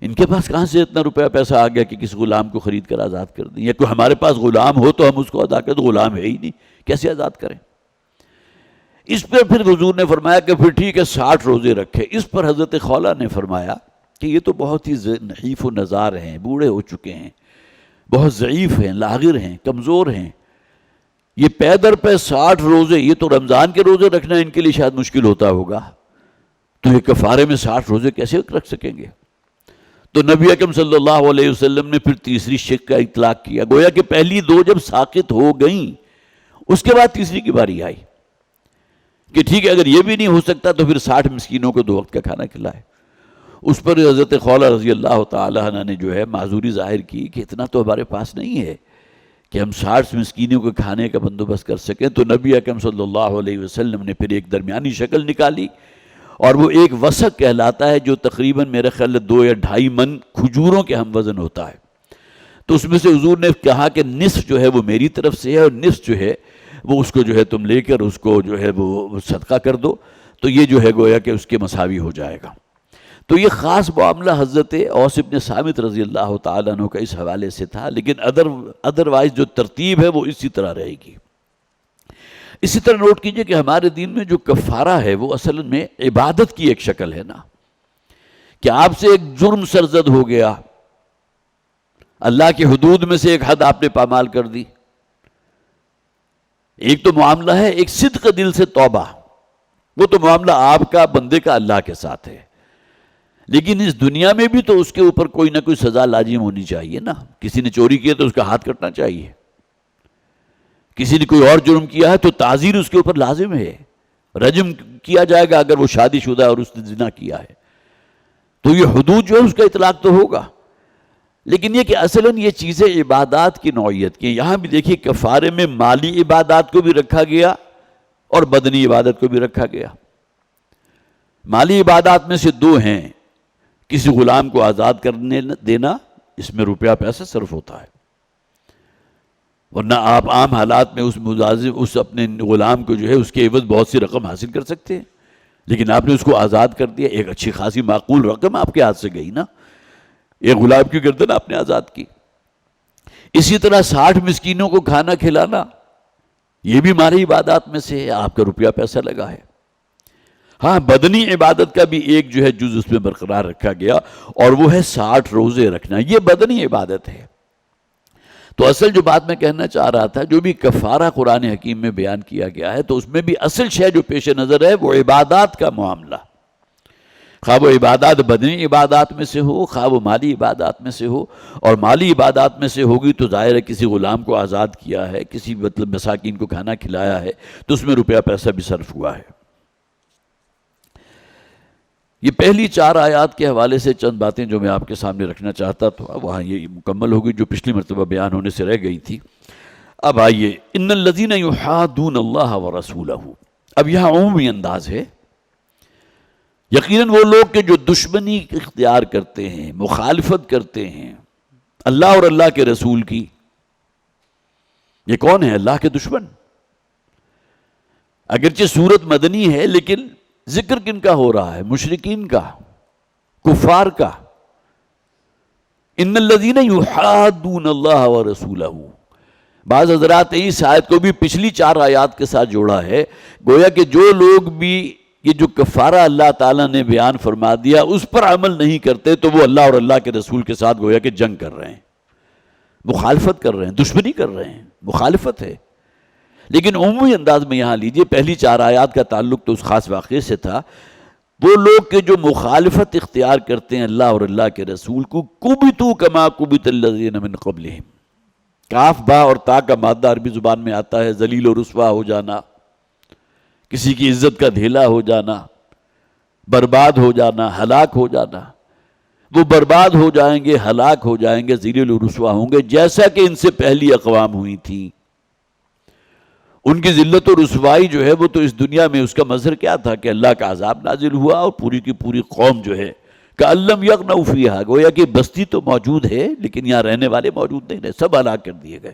ان کے پاس کہاں سے اتنا روپیہ پیسہ آ گیا کہ کس غلام کو خرید کر آزاد کر دیں، یا کوئی ہمارے پاس غلام ہو تو ہم اس کو آزاد کریں، تو غلام ہے ہی نہیں، کیسے آزاد کریں؟ اس پر پھر حضور نے فرمایا کہ پھر ٹھیک ہے 60 روزے رکھے۔ اس پر حضرت خولہ نے فرمایا کہ یہ تو بہت ہی نحیف و نزار ہیں، بوڑھے ہو چکے ہیں، بہت ضعیف ہیں، لاغر ہیں، کمزور ہیں، یہ پے در پہ 60 روزے، یہ تو رمضان کے روزے رکھنا ان کے لیے شاید مشکل ہوتا ہوگا، تو یہ کفارے میں 60 روزے کیسے رکھ سکیں گے؟ تو نبی اکرم صلی اللہ علیہ وسلم نے پھر تیسری شق کا اطلاق کیا، گویا کہ پہلی 2 جب ساقط ہو گئیں اس کے بعد تیسری کی باری آئی۔ کہ ٹھیک ہے اگر یہ بھی نہیں ہو سکتا تو پھر 60 مسکینوں کو 2 وقت کا کھانا کھلائے۔ اس پر حضرت خولہ رضی اللہ تعالی عنہ نے جو ہے معذوری ظاہر کی کہ اتنا تو ہمارے پاس نہیں ہے کہ ہم 60 مسکینوں کو کھانے کا بندوبست کر سکیں۔ تو نبی اکرم صلی اللہ علیہ وسلم نے پھر ایک درمیانی شکل نکالی، اور وہ ایک وسق کہلاتا ہے، جو تقریباً میرے خیال 2 یا 2.5 من کھجوروں کے ہم وزن ہوتا ہے۔ تو اس میں سے حضور نے کہا کہ نصف جو ہے وہ میری طرف سے ہے، اور نصف جو ہے وہ اس کو جو ہے تم لے کر اس کو جو ہے وہ صدقہ کر دو، تو یہ جو ہے گویا کہ اس کے مساوی ہو جائے گا۔ تو یہ خاص معاملہ حضرت اوس بن صامت رضی اللہ تعالیٰ عنہ کا اس حوالے سے تھا، لیکن ادروائز جو ترتیب ہے وہ اسی طرح رہے گی۔ اسی طرح نوٹ کیجئے کہ ہمارے دین میں جو کفارہ ہے وہ اصل میں عبادت کی ایک شکل ہے نا، کہ آپ سے ایک جرم سرزد ہو گیا، اللہ کی حدود میں سے ایک حد آپ نے پامال کر دی۔ ایک تو معاملہ ہے ایک صدق دل سے توبہ، وہ تو معاملہ آپ کا بندے کا اللہ کے ساتھ ہے، لیکن اس دنیا میں بھی تو اس کے اوپر کوئی نہ کوئی سزا لازم ہونی چاہیے نا۔ کسی نے چوری کیا تو اس کا ہاتھ کٹنا چاہیے، کسی نے کوئی اور جرم کیا ہے تو تعزیر اس کے اوپر لازم ہے، رجم کیا جائے گا اگر وہ شادی شدہ ہے اور اس نے زنا کیا ہے، تو یہ حدود جو ہے اس کا اطلاق تو ہوگا۔ لیکن یہ کہ اصلاً یہ چیزیں عبادات کی نوعیت کی، یہاں بھی دیکھیے کفارے میں مالی عبادات کو بھی رکھا گیا اور بدنی عبادت کو بھی رکھا گیا۔ مالی عبادات میں سے 2 ہیں، کسی غلام کو آزاد کرنے دینا، اس میں روپیہ پیسہ صرف ہوتا ہے، ورنہ آپ عام حالات میں اس اپنے غلام کو جو ہے اس کے عوض بہت سی رقم حاصل کر سکتے ہیں، لیکن آپ نے اس کو آزاد کر دیا، ایک اچھی خاصی معقول رقم آپ کے ہاتھ سے گئی نا، ایک غلام کی گردن آپ نے آزاد کی۔ اسی طرح 60 مسکینوں کو کھانا کھلانا، یہ بھی مالی عبادات میں سے ہے، آپ کا روپیہ پیسہ لگا ہے۔ ہاں بدنی عبادت کا بھی ایک جو ہے جز اس میں برقرار رکھا گیا، اور وہ ہے 60 روزے رکھنا، یہ بدنی عبادت ہے۔ تو اصل جو بات میں کہنا چاہ رہا تھا، جو بھی کفارہ قرآن حکیم میں بیان کیا گیا ہے، تو اس میں بھی اصل شے جو پیش نظر ہے وہ عبادات کا معاملہ، خواہ وہ عبادات بدنی عبادات میں سے ہو، خواہ وہ مالی عبادات میں سے ہو، اور مالی عبادات میں سے ہوگی تو ظاہر ہے کسی غلام کو آزاد کیا ہے، کسی مساکین کو کھانا کھلایا ہے، تو اس میں روپیہ پیسہ بھی صرف ہوا ہے۔ یہ پہلی 4 آیات کے حوالے سے چند باتیں جو میں آپ کے سامنے رکھنا چاہتا تھا، وہاں یہ مکمل ہوگی جو پچھلی مرتبہ بیان ہونے سے رہ گئی تھی۔ اب آئیے، ان الذین یحادون اللہ ورسولہ، اب یہاں عمومی انداز ہے، یقیناً وہ لوگ کہ جو دشمنی اختیار کرتے ہیں، مخالفت کرتے ہیں اللہ اور اللہ کے رسول کی۔ یہ کون ہے؟ اللہ کے دشمن۔ اگرچہ سورت مدنی ہے لیکن ذکر کن کا ہو رہا ہے؟ مشرکین کا، کفار کا۔ ان الذین یحادون اللہ ورسولہ، بعض حضرات نے اس آیت کو بھی پچھلی 4 آیات کے ساتھ جوڑا ہے، گویا کہ جو لوگ بھی یہ جو کفارہ اللہ تعالیٰ نے بیان فرما دیا اس پر عمل نہیں کرتے تو وہ اللہ اور اللہ کے رسول کے ساتھ گویا کہ جنگ کر رہے ہیں، مخالفت کر رہے ہیں، دشمنی کر رہے ہیں، مخالفت ہے۔ لیکن عمومی انداز میں یہاں لیجئے، پہلی 4 آیات کا تعلق تو اس خاص واقعے سے تھا، وہ لوگ کہ جو مخالفت اختیار کرتے ہیں اللہ اور اللہ کے رسول کو، کبتوا کما کبت الذین من قبلہم، کاف با اور تا کا مادہ عربی زبان میں آتا ہے ذلیل و رسوا ہو جانا، کسی کی عزت کا دھیلا ہو جانا، برباد ہو جانا، ہلاک ہو جانا۔ وہ برباد ہو جائیں گے، ہلاک ہو جائیں گے، ذلیل و رسوا ہوں گے، جیسا کہ ان سے پہلی اقوام ہوئی تھی۔ ان کی ذلت و رسوائی جو ہے وہ تو اس دنیا میں اس کا مظہر کیا تھا کہ اللہ کا عذاب نازل ہوا اور پوری کی پوری قوم جو ہے کأن لم یغنوا فیہا، گویا کہ بستی تو موجود ہے لیکن یہاں رہنے والے موجود نہیں رہے، سب ہلاک کر دیے گئے۔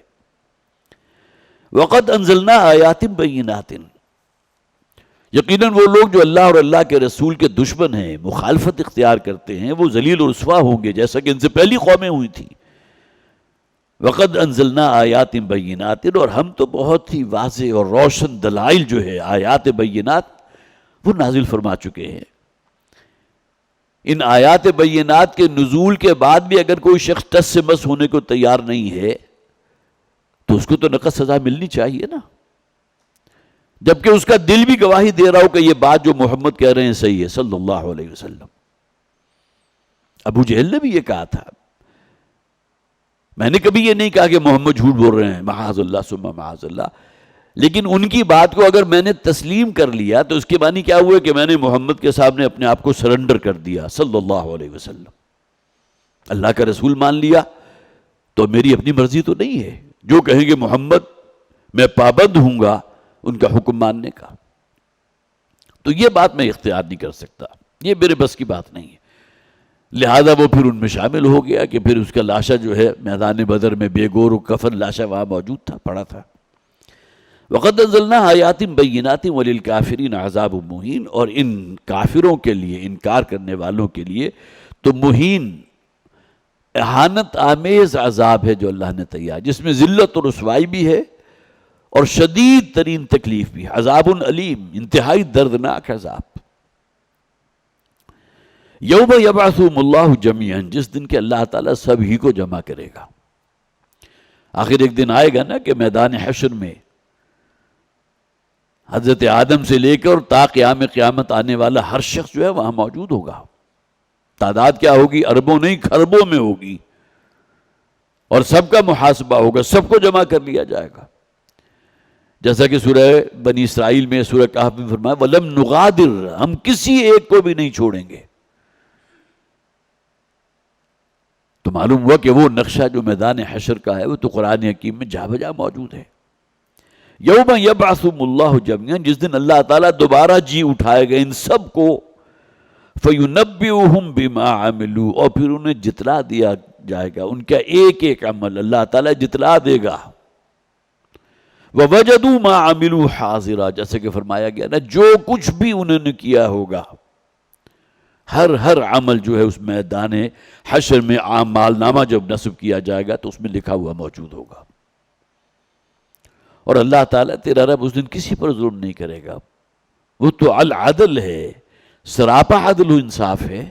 وقد انزلنا آیات بینات، یقیناً وہ لوگ جو اللہ اور اللہ کے رسول کے دشمن ہیں، مخالفت اختیار کرتے ہیں، وہ ذلیل و رسوا ہوں گے جیسا کہ ان سے پہلی قومیں ہوئی تھیں۔ وقد انزلنا آیات بینات، اور ہم تو بہت ہی واضح اور روشن دلائل جو ہے آیات بینات وہ نازل فرما چکے ہیں۔ ان آیات بینات کے نزول کے بعد بھی اگر کوئی شخص ٹس سے مس ہونے کو تیار نہیں ہے تو اس کو تو نقص سزا ملنی چاہیے نا، جبکہ اس کا دل بھی گواہی دے رہا ہو کہ یہ بات جو محمد کہہ رہے ہیں صحیح ہے صلی اللہ علیہ وسلم۔ ابو جہل نے بھی یہ کہا تھا، میں نے کبھی یہ نہیں کہا کہ محمد جھوٹ بول رہے ہیں، معاذ اللہ ثم معاذ اللہ، لیکن ان کی بات کو اگر میں نے تسلیم کر لیا تو اس کے معنی کیا ہوا کہ میں نے محمد کے سامنے اپنے آپ کو سرنڈر کر دیا صلی اللہ علیہ وسلم. اللہ کا رسول مان لیا تو میری اپنی مرضی تو نہیں ہے. جو کہیں گے محمد میں پابند ہوں گا ان کا حکم ماننے کا. تو یہ بات میں اختیار نہیں کر سکتا، یہ میرے بس کی بات نہیں ہے. لہذا وہ پھر ان میں شامل ہو گیا کہ پھر اس کا لاشا جو ہے میدان بدر میں بے گور و کفن لاشا وہاں موجود تھا، پڑا تھا. وَقَدْ أَنزَلْنَا آيَاتٍ بَيِّنَاتٍ وَلِلْكَافِرِينَ عَذَابٌ مُهِينٌ، اور ان کافروں کے لیے، انکار کرنے والوں کے لیے تو مہین، اہانت آمیز عذاب ہے جو اللہ نے تیار، جس میں ذلت اور رسوائی بھی ہے اور شدید ترین تکلیف بھی. عذاب علیم، انتہائی دردناک عذاب. یوم یبعثہم اللہ جمیعا، جس دن کہ اللہ تعالیٰ سبھی کو جمع کرے گا. آخر ایک دن آئے گا نا کہ میدان حشر میں حضرت آدم سے لے کر تا قیام قیامت آنے والا ہر شخص جو ہے وہاں موجود ہوگا. تعداد کیا ہوگی؟ اربوں نہیں کھربوں میں ہوگی، اور سب کا محاسبہ ہوگا، سب کو جمع کر لیا جائے گا. جیسا کہ سورہ بنی اسرائیل میں، سورہ کہف میں فرمایا وَلَمْ نُغَادِرْ، ہم کسی ایک کو بھی نہیں چھوڑیں گے. تو معلوم ہوا کہ وہ نقشہ جو میدان حشر کا ہے وہ تو قرآن حکیم میں جا بجا موجود ہے. یوم یبعثہم اللہ جمیعا، جس دن اللہ تعالیٰ دوبارہ جی اٹھائے گا ان سب کو. فَيُنَبِّئُهُمْ بِمَا عَمِلُوا، اور پھر انہیں جتلا دیا جائے گا ان کا ایک ایک عمل اللہ تعالیٰ جتلا دے گا. وَوَجَدُوا مَا عَمِلُوا حَاضِرًا، جیسے کہ فرمایا گیا نا جو کچھ بھی انہوں نے کیا ہوگا، ہر عمل جو ہے اس میدان حشر میں اعمال نامہ جب نصب کیا جائے گا تو اس میں لکھا ہوا موجود ہوگا. اور اللہ تعالیٰ تیرا رب اس دن کسی پر ظلم نہیں کرے گا. وہ تو العدل ہے، سراپا عدل و انصاف ہے.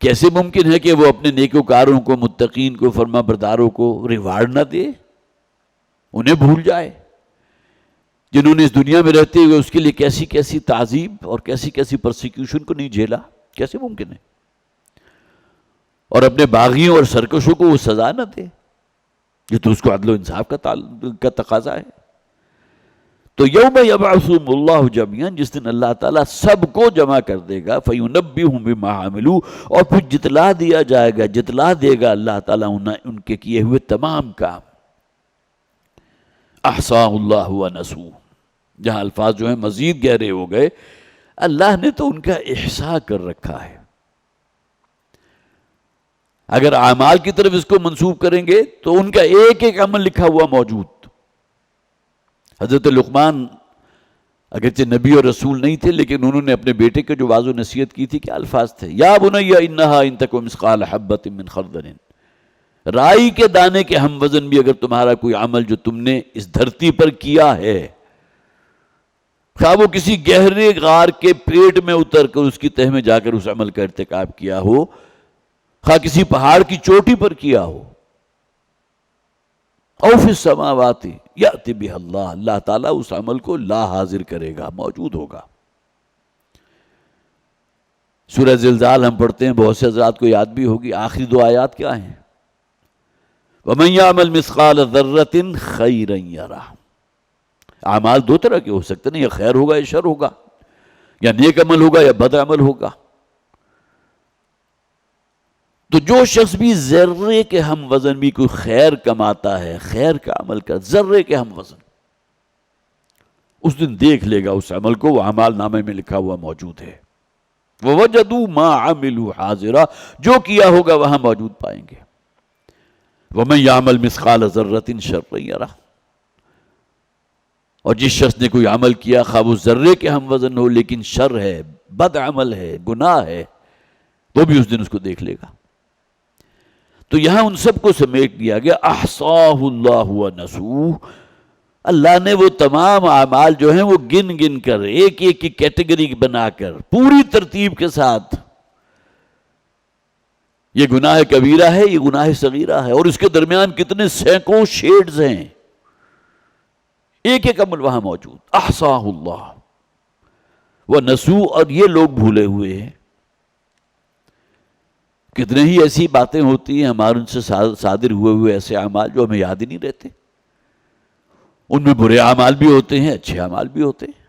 کیسے ممکن ہے کہ وہ اپنے نیکوکاروں کو، متقین کو، فرما برداروں کو ریوارڈ نہ دے، انہیں بھول جائے، جنہوں نے اس دنیا میں رہتے ہوئے اس کے لیے کیسی کیسی تعذیب اور کیسی کیسی پرسیکیوشن کو نہیں جھیلا؟ کیسے ممکن ہے؟ اور اپنے باغیوں اور سرکشوں کو وہ سزا نہ دے، یہ تو اس کو عدل و انصاف کا تقاضا ہے. تو یوم یبعثہم اللہ جمیعا، جس دن اللہ تعالیٰ سب کو جمع کر دے گا. فیونبئہم بما عملوا، اور پھر جتلا دیا جائے گا، جتلا دے گا اللہ تعالیٰ ان کے کیے ہوئے تمام کام. احصاہ اللہ ونسوہ، جہاں الفاظ جو ہیں مزید گہرے ہو گئے. اللہ نے تو ان کا احصاء کر رکھا ہے. اگر اعمال کی طرف اس کو منسوب کریں گے تو ان کا ایک ایک عمل لکھا ہوا موجود. حضرت لقمان اگرچہ نبی اور رسول نہیں تھے، لیکن انہوں نے اپنے بیٹے کے جو واضح نصیحت کی تھی، کیا الفاظ تھے؟ یا بنی انہا ان تک مثقال حبۃ من خردل، رائی کے دانے کے ہم وزن بھی اگر تمہارا کوئی عمل جو تم نے اس دھرتی پر کیا ہے، خواہ وہ کسی گہرے غار کے پیٹ میں اتر کر اس کی تہ میں جا کر اس عمل کا ارتکاب کیا ہو، خواہ کسی پہاڑ کی چوٹی پر کیا ہو، او فی السماوات یأتی بہ اللہ، اللہ تعالیٰ اس عمل کو لا حاضر کرے گا، موجود ہوگا. سورہ زلزال ہم پڑھتے ہیں، بہت سے حضرات کو یاد بھی ہوگی. آخری دو آیات کیا ہیں؟ وَمَنْ يَعْمَلْ مِثْقَالَ ذَرَّةٍ خَيْرًا يَرَهُ. اعمال دو طرح کے ہو سکتے ہیں، یا خیر ہوگا یا شر ہوگا، یا نیک عمل ہوگا یا بد عمل ہوگا. تو جو شخص بھی ذرے کے ہم وزن بھی کوئی خیر کماتا ہے، خیر کا عمل کا ذرے کے ہم وزن، اس دن دیکھ لے گا اس عمل کو، وہ اعمال نامے میں لکھا ہوا موجود ہے. وَوَجَدُوا مَا عَمِلُوا حَاضِرًا، جو کیا ہوگا وہاں موجود پائیں گے. وَمَنْ يَعْمَلْ مِثْقَالَ ذَرَّةٍ شَرًّا يَرَهُ، اور جس شخص نے کوئی عمل کیا، خواہ وہ ذرے کے ہم وزن ہو لیکن شر ہے، بد عمل ہے، گناہ ہے، وہ بھی اس دن اس کو دیکھ لے گا. تو یہاں ان سب کو سمیٹ دیا گیا. احصاہ اللہ ونسوہ، اللہ نے وہ تمام اعمال جو ہیں وہ گن گن کر، ایک ایک کی کیٹیگری بنا کر پوری ترتیب کے ساتھ، یہ گناہ کبیرہ ہے، یہ گناہ صغیرہ ہے، اور اس کے درمیان کتنے سینکڑوں شیڈز ہیں، ایک ایک عمل وہاں موجود. احصاہ اللہ ونسوہ، اور یہ لوگ بھولے ہوئے ہیں. کتنے ہی ایسی باتیں ہوتی ہیں ہمارے ان سے صادر ہوئے ایسے اعمال جو ہمیں یاد ہی نہیں رہتے. ان میں برے اعمال بھی ہوتے ہیں، اچھے اعمال بھی ہوتے ہیں،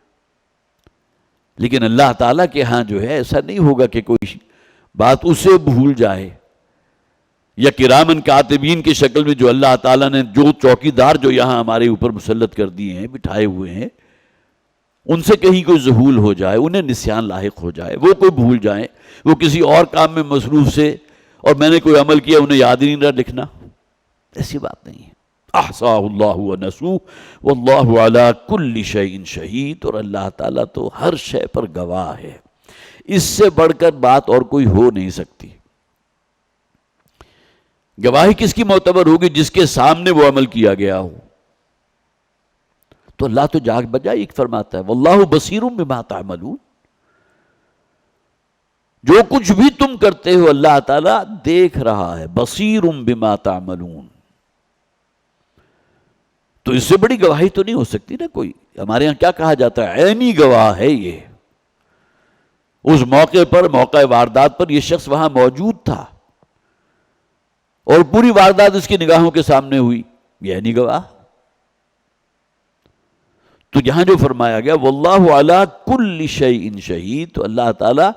لیکن اللہ تعالیٰ کے ہاں جو ہے ایسا نہیں ہوگا کہ کوئی بات اسے بھول جائے، یا کرامن کاتبین کی شکل میں جو اللہ تعالیٰ نے جو چوکیدار جو یہاں ہمارے اوپر مسلط کر دیے ہیں، بٹھائے ہوئے ہیں، ان سے کہیں کوئی ذہول ہو جائے، انہیں نسیان لاحق ہو جائے، وہ کوئی بھول جائیں، وہ کسی اور کام میں مصروف سے، اور میں نے کوئی عمل کیا انہیں یاد ہی نہیں رہا لکھنا، ایسی بات نہیں ہے۔ احصاہ اللہ ونسوہ واللہ علی کل شیء شہید، اور اللہ تعالیٰ تو ہر شے پر گواہ ہے، اس سے بڑھ کر بات اور کوئی ہو نہیں سکتی۔ گواہی کس کی معتبر ہوگی؟ جس کے سامنے وہ عمل کیا گیا ہو۔ تو اللہ تو جاگ بجائے فرماتا ہے واللہ بصیر بما تعملون، جو کچھ بھی تم کرتے ہو اللہ تعالیٰ دیکھ رہا ہے، بصیر بما تعملون۔ تو اس سے بڑی گواہی تو نہیں ہو سکتی نا کوئی۔ ہمارے ہاں کیا کہا جاتا ہے؟ عینی گواہ ہے یہ، اس موقع پر، موقع واردات پر یہ شخص وہاں موجود تھا اور پوری واردات اس کی نگاہوں کے سامنے ہوئی، یہ عینی گواہ۔ تو یہاں جو فرمایا گیا واللہ علی کل شیء شہید، تو اللہ تعالیٰ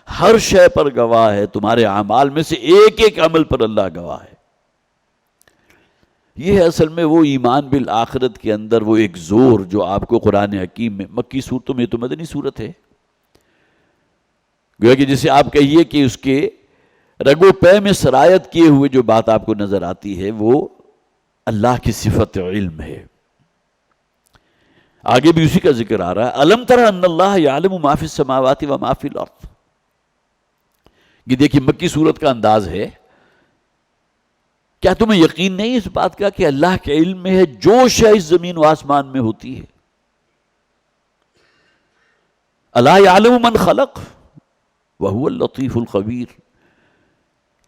ہر شے پر گواہ ہے، تمہارے اعمال میں سے ایک ایک عمل پر اللہ گواہ ہے۔ یہ ہے اصل میں وہ ایمان بالآخرت کے اندر وہ ایک زور جو آپ کو قرآن حکیم میں، مکی صورتوں میں تو مدنی صورت ہے، گویا کہ جسے آپ کہیے کہ اس کے رگ و پے میں سرایت کیے ہوئے جو بات آپ کو نظر آتی ہے وہ اللہ کی صفت علم ہے۔ آگے بھی اسی کا ذکر آ رہا ہے، الم تر ان اللہ یعلم ما فی السماوات و ما فی الارض۔ یہ دیکھیے مکی صورت کا انداز ہے، کیا تمہیں یقین نہیں اس بات کا کہ اللہ کے علم میں ہے جو شے اس زمین و آسمان میں ہوتی ہے؟ الا یعلم من خلق وہو اللطیف الخبیر،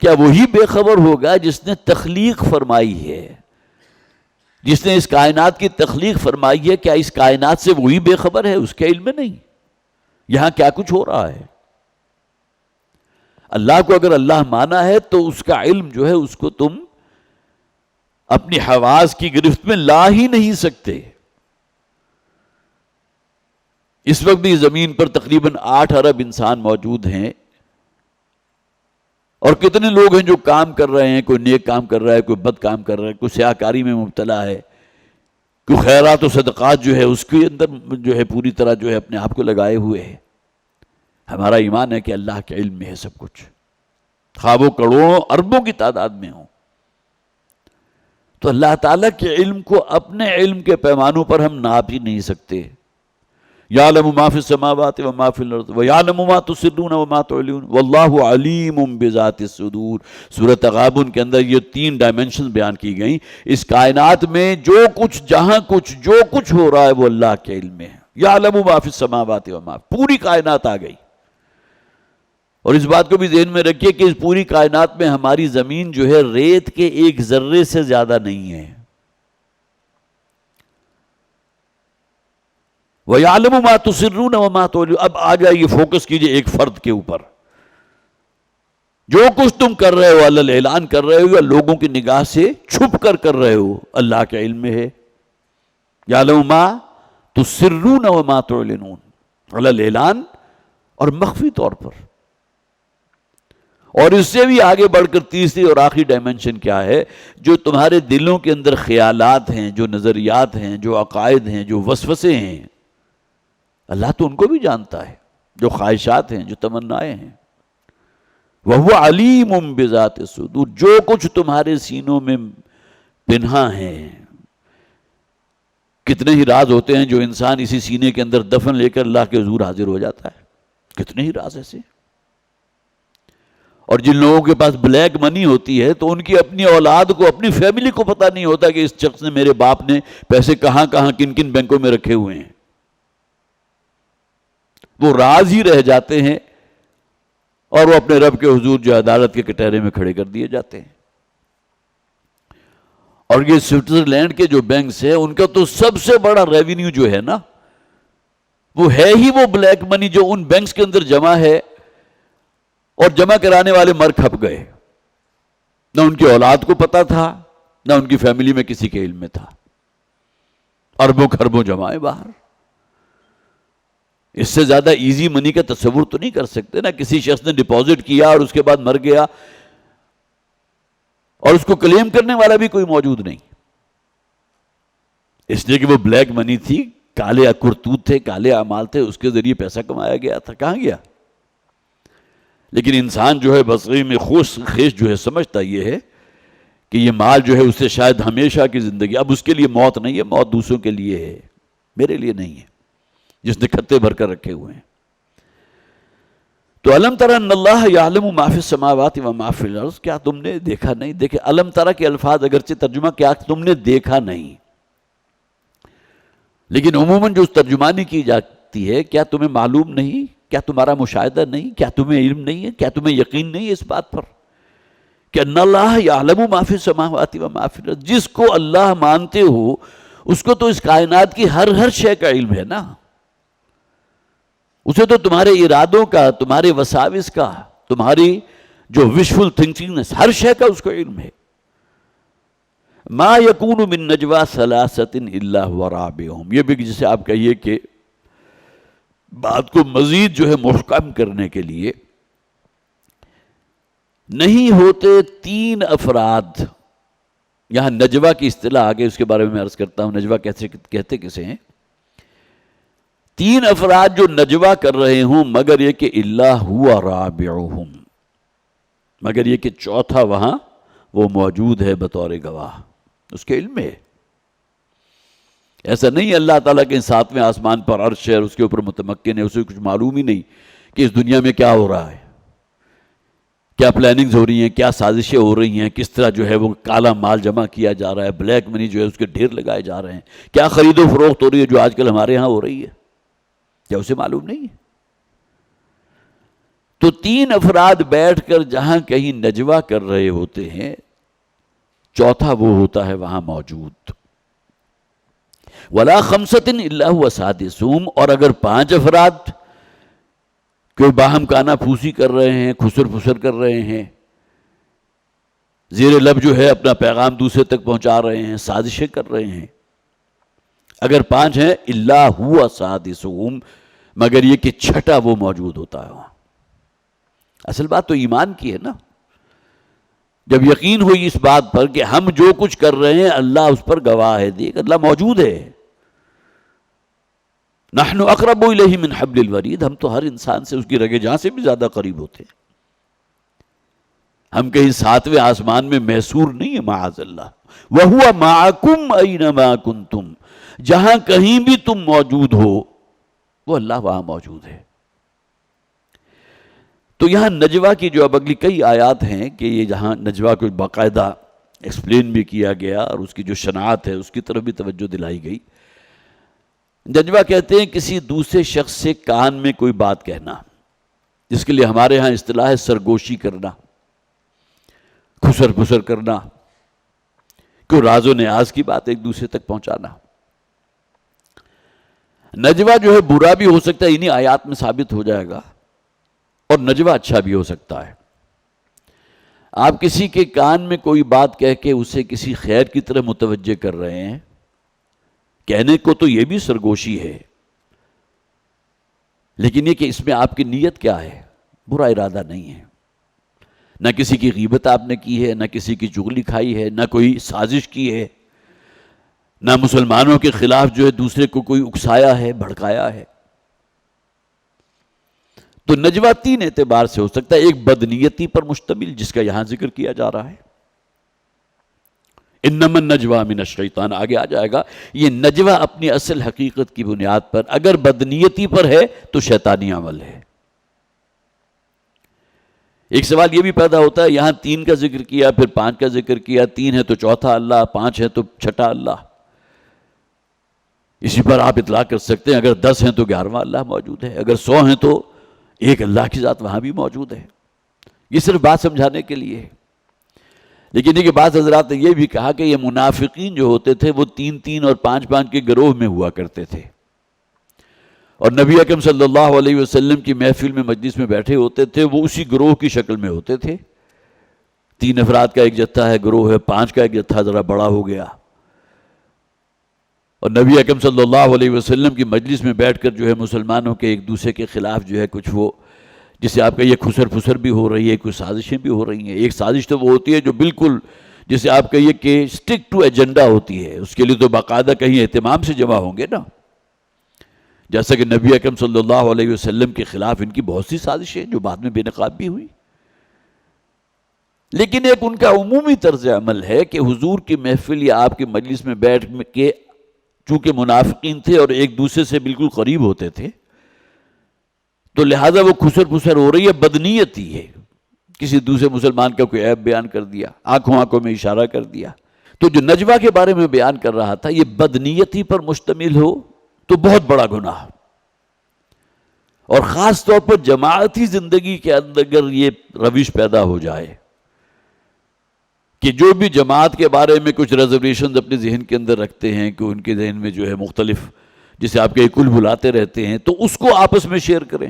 کیا وہی بے خبر ہوگا جس نے تخلیق فرمائی ہے، جس نے اس کائنات کی تخلیق فرمائی ہے؟ کیا اس کائنات سے وہی بے خبر ہے؟ اس کے علم میں نہیں یہاں کیا کچھ ہو رہا ہے۔ اللہ کو اگر اللہ مانا ہے تو اس کا علم جو ہے اس کو تم اپنی حواس کی گرفت میں لا ہی نہیں سکتے۔ اس وقت بھی زمین پر تقریباً 8 ارب انسان موجود ہیں، اور کتنے لوگ ہیں جو کام کر رہے ہیں، کوئی نیک کام کر رہا ہے، کوئی بد کام کر رہا ہے، کوئی سیاہکاری میں مبتلا ہے، کوئی خیرات و صدقات جو ہے اس کے اندر جو ہے پوری طرح جو ہے اپنے آپ کو لگائے ہوئے ہے۔ ہمارا ایمان ہے کہ اللہ کے علم میں ہے سب کچھ، خواہ وہ کروڑوں اربوں کی تعداد میں ہوں۔ تو اللہ تعالیٰ کے علم کو اپنے علم کے پیمانوں پر ہم ناپ ہی نہیں سکتے۔ یعلم ما فی السماوات و ما فی الارض ویعلم ما تسرون و ما تعلنون واللہ علیم بذات الصدور۔ سورۃ تغابن کے اندر یہ 3 ڈائمنشن بیان کی گئیں۔ اس کائنات میں جو کچھ، جہاں کچھ، جو کچھ ہو رہا ہے وہ اللہ کے علم میں ہے۔ یعلم ما فی السماوات و ما، پوری کائنات آ گئی۔ اور اس بات کو بھی ذہن میں رکھیے کہ اس پوری کائنات میں ہماری زمین جو ہے ریت کے ایک ذرے سے زیادہ نہیں ہے۔ وَيَعْلَمُ مَا تُسِرُّونَ وَمَا تُعْلِنُونَ۔ اب آ جائیے، فوکس کیجئے ایک فرد کے اوپر۔ جو کچھ تم کر رہے ہو اللہ اعلان کر رہے ہو یا لوگوں کی نگاہ سے چھپ کر رہے ہو، اللہ کے علم میں ہے۔ یعلم ما تسرون وما تعلنون، اللہ اعلان اور مخفی طور پر۔ اور اس سے بھی آگے بڑھ کر تیسری اور آخری ڈائمنشن کیا ہے؟ جو تمہارے دلوں کے اندر خیالات ہیں، جو نظریات ہیں، جو عقائد ہیں، جو وسوسے ہیں، اللہ تو ان کو بھی جانتا ہے، جو خواہشات ہیں، جو تمنائیں ہیں۔ وَهُوَ عَلِيمٌ بِذَاتِ الصُّدُورِ، جو کچھ تمہارے سینوں میں پنہاں ہیں۔ کتنے ہی راز ہوتے ہیں جو انسان اسی سینے کے اندر دفن لے کر اللہ کے حضور حاضر ہو جاتا ہے، کتنے ہی راز ایسے۔ اور جن لوگوں کے پاس بلیک منی ہوتی ہے تو ان کی اپنی اولاد کو، اپنی فیملی کو پتہ نہیں ہوتا کہ اس شخص نے، میرے باپ نے پیسے کہاں کہاں کن کن بینکوں میں رکھے ہوئے ہیں۔ وہ راز ہی رہ جاتے ہیں اور وہ اپنے رب کے حضور جو عدالت کے کٹہرے میں کھڑے کر دیے جاتے ہیں۔ اور یہ سوئٹزرلینڈ کے جو بینکس ہیں ان کا تو سب سے بڑا ریونیو جو ہے نا، وہ ہے ہی وہ بلیک منی جو ان بینکس کے اندر جمع ہے، اور جمع کرانے والے مر کھپ گئے، نہ ان کی اولاد کو پتا تھا، نہ ان کی فیملی میں کسی کے علم میں تھا۔ اربوں خربوں جمائے باہر. اس سے زیادہ ایزی منی کا تصور تو نہیں کر سکتے نا. کسی شخص نے ڈپازٹ کیا اور اس کے بعد مر گیا اور اس کو کلیم کرنے والا بھی کوئی موجود نہیں، اس لیے کہ وہ بلیک منی تھی، کالے کرتوت تھے، کالے اعمال تھے، اس کے ذریعے پیسہ کمایا گیا تھا. کہاں گیا؟ لیکن انسان جو ہے بصری میں خیش جو ہے سمجھتا یہ ہے کہ یہ مال جو ہے اسے شاید ہمیشہ کی زندگی، اب اس کے لیے موت نہیں ہے، موت دوسروں کے لیے ہے، میرے لیے نہیں ہے، جس نے کھتے بھر کر رکھے ہوئے ہیں. تو الم تر ان اللہ یعلم ما فی السماوات و ما فی الارض، کیا تم نے دیکھا نہیں؟ دیکھیں الم تر کے الفاظ اگرچہ ترجمہ کیا تم نے دیکھا نہیں، لیکن عموماً جو ترجمانی کی جاتی ہے، کیا تمہیں معلوم نہیں؟ کیا تمہارا مشاہدہ نہیں؟ کیا تمہیں علم نہیں ہے؟ کیا تمہیں یقین نہیں ہے اس بات پر کہ ان اللہ یعلم ما فی السماوات و ما فی الارض؟ جس کو اللہ مانتے ہو اس کو تو اس کائنات کی ہر شے کا علم ہے نا. اسے تو تمہارے ارادوں کا، تمہارے وساوس کا، تمہاری جو وشفل تھنکنگ ہر شے کا اس کو علم ہے. ما یکون من نجوا ثلاثۃ الا هو رابعهم، یہ بھی جسے آپ کہیے کہ بات کو مزید جو ہے محکم کرنے کے لیے، نہیں ہوتے تین افراد. یہاں نجوا کی اصطلاح آگے اس کے بارے میں عرض کرتا ہوں. نجوا کہتے کسے ہیں؟ تین افراد جو نجوا کر رہے ہوں مگر یہ کہ الا ہوا رابعهم، مگر یہ کہ چوتھا وہاں وہ موجود ہے بطور گواہ، اس کے علم ہے. ایسا نہیں اللہ تعالیٰ کے ساتویں آسمان پر عرش ہے اور اس کے اوپر متمکن ہے، اسے کچھ معلوم ہی نہیں کہ اس دنیا میں کیا ہو رہا ہے، کیا پلاننگز ہو رہی ہیں، کیا سازشیں ہو رہی ہیں، کس طرح جو ہے وہ کالا مال جمع کیا جا رہا ہے، بلیک منی جو ہے اس کے ڈھیر لگائے جا رہے ہیں، کیا خرید و فروخت ہو رہی ہے جو آج کل ہمارے ہاں ہو رہی ہے، کیا اسے معلوم نہیں ہے؟ تو تین افراد بیٹھ کر جہاں کہیں نجوا کر رہے ہوتے ہیں، چوتھا وہ ہوتا ہے وہاں موجود. وَلَا خَمْسَةٍ إِلَّا هُوَ سَادِسُهُمْ، اور اگر پانچ افراد کوئی باہم کانا پھوسی کر رہے ہیں، خسر پھسر کر رہے ہیں، زیر لب جو ہے اپنا پیغام دوسرے تک پہنچا رہے ہیں، سازشیں کر رہے ہیں، اگر پانچ ہیں إِلَّا هُوَ سَادِسُهُمْ، مگر یہ کہ چھٹا وہ موجود ہوتا ہے وہاں. اصل بات تو ایمان کی ہے نا. جب یقین ہوئی اس بات پر کہ ہم جو کچھ کر رہے ہیں اللہ اس پر گواہ ہے، دیکھ اللہ موجود ہے. نحن اقرب الیہ من حبل الورید، ہم تو ہر انسان سے اس کی رگے جاں سے بھی زیادہ قریب ہوتے ہیں. ہم کہیں ساتویں آسمان میں محصور نہیں ہیں معاذ اللہ. وَهُوَ مَعَكُمْ أَيْنَمَا كُنْتُمْ، جہاں کہیں بھی تم موجود ہو وہ اللہ وہاں موجود ہے. تو یہاں نجوا کی جو اب اگلی کئی آیات ہیں کہ یہ جہاں نجوا کو باقاعدہ ایکسپلین بھی کیا گیا اور اس کی جو شناعت ہے اس کی طرف بھی توجہ دلائی گئی. نجوا کہتے ہیں کسی دوسرے شخص سے کان میں کوئی بات کہنا، جس کے لیے ہمارے ہاں اصطلاح ہے سرگوشی کرنا، خسر پھسر کرنا، کوئی راز و نیاز کی بات ایک دوسرے تک پہنچانا. نجوا جو ہے برا بھی ہو سکتا ہے، انہی آیات میں ثابت ہو جائے گا، اور نجوا اچھا بھی ہو سکتا ہے. آپ کسی کے کان میں کوئی بات کہہ کے اسے کسی خیر کی طرح متوجہ کر رہے ہیں، کہنے کو تو یہ بھی سرگوشی ہے، لیکن یہ کہ اس میں آپ کی نیت کیا ہے؟ برا ارادہ نہیں ہے. نہ کسی کی غیبت آپ نے کی ہے، نہ کسی کی چغلی کھائی ہے، نہ کوئی سازش کی ہے، نہ مسلمانوں کے خلاف جو ہے دوسرے کو کوئی اکسایا ہے، بھڑکایا ہے. تو نجوا تین اعتبار سے ہو سکتا ہے. ایک بدنیتی پر مشتمل جس کا یہاں ذکر کیا جا رہا ہے، انما النجوا من الشیطان، آگے آ جائے گا. یہ نجوا اپنی اصل حقیقت کی بنیاد پر اگر بدنیتی پر ہے تو شیطانی عمل ہے. ایک سوال یہ بھی پیدا ہوتا ہے، یہاں تین کا ذکر کیا، پھر پانچ کا ذکر کیا، تین ہے تو چوتھا اللہ، پانچ ہے تو چھٹا اللہ. اسی پر آپ اطلاق کر سکتے ہیں اگر 10 ہیں تو 11واں اللہ موجود ہے، اگر 100 ہیں تو ایک اللہ کی ذات وہاں بھی موجود ہے. یہ صرف بات سمجھانے کے لیے ہے. لیکن یہ کہ بعض حضرات نے یہ بھی کہا کہ یہ منافقین جو ہوتے تھے وہ 3 اور 5 کے گروہ میں ہوا کرتے تھے، اور نبی اکرم صلی اللہ علیہ وسلم کی محفل میں مجلس میں بیٹھے ہوتے تھے، وہ اسی گروہ کی شکل میں ہوتے تھے. 3 افراد کا ایک جتھا ہے، گروہ ہے، 5 کا ایک جتھا ذرا بڑا ہو گیا. اور نبی اکرم صلی اللہ علیہ وسلم کی مجلس میں بیٹھ کر جو ہے مسلمانوں کے ایک دوسرے کے خلاف جو ہے کچھ وہ جسے آپ کہیے خسر پھسر بھی ہو رہی ہے، کچھ سازشیں بھی ہو رہی ہیں. ایک سازش تو وہ ہوتی ہے جو بالکل جسے آپ کہیے کہ سٹک ٹو ایجنڈا ہوتی ہے، اس کے لیے تو باقاعدہ کہیں اہتمام سے جمع ہوں گے نا. جیسا کہ نبی اکرم صلی اللہ علیہ وسلم کے خلاف ان کی بہت سی سازشیں جو بعد میں بے نقاب بھی ہوئی. لیکن ایک ان کا عمومی طرز عمل ہے کہ حضور کی محفل یا آپ کے مجلس میں بیٹھ کے چونکہ منافقین تھے اور ایک دوسرے سے بالکل قریب ہوتے تھے تو لہٰذا وہ خسر پھسر ہو رہی ہے، بدنیتی ہے. کسی دوسرے مسلمان کا کوئی عیب بیان کر دیا، آنکھوں میں اشارہ کر دیا. تو جو نجوہ کے بارے میں بیان کر رہا تھا یہ بدنیتی پر مشتمل ہو تو بہت بڑا گناہ، اور خاص طور پر جماعتی زندگی کے اندر اگر یہ روش پیدا ہو جائے کہ جو بھی جماعت کے بارے میں کچھ ریزرویشنز اپنے ذہن کے اندر رکھتے ہیں کہ ان کے ذہن میں جو ہے مختلف جسے آپ کے کل بلاتے رہتے ہیں، تو اس کو آپس میں شیئر کریں.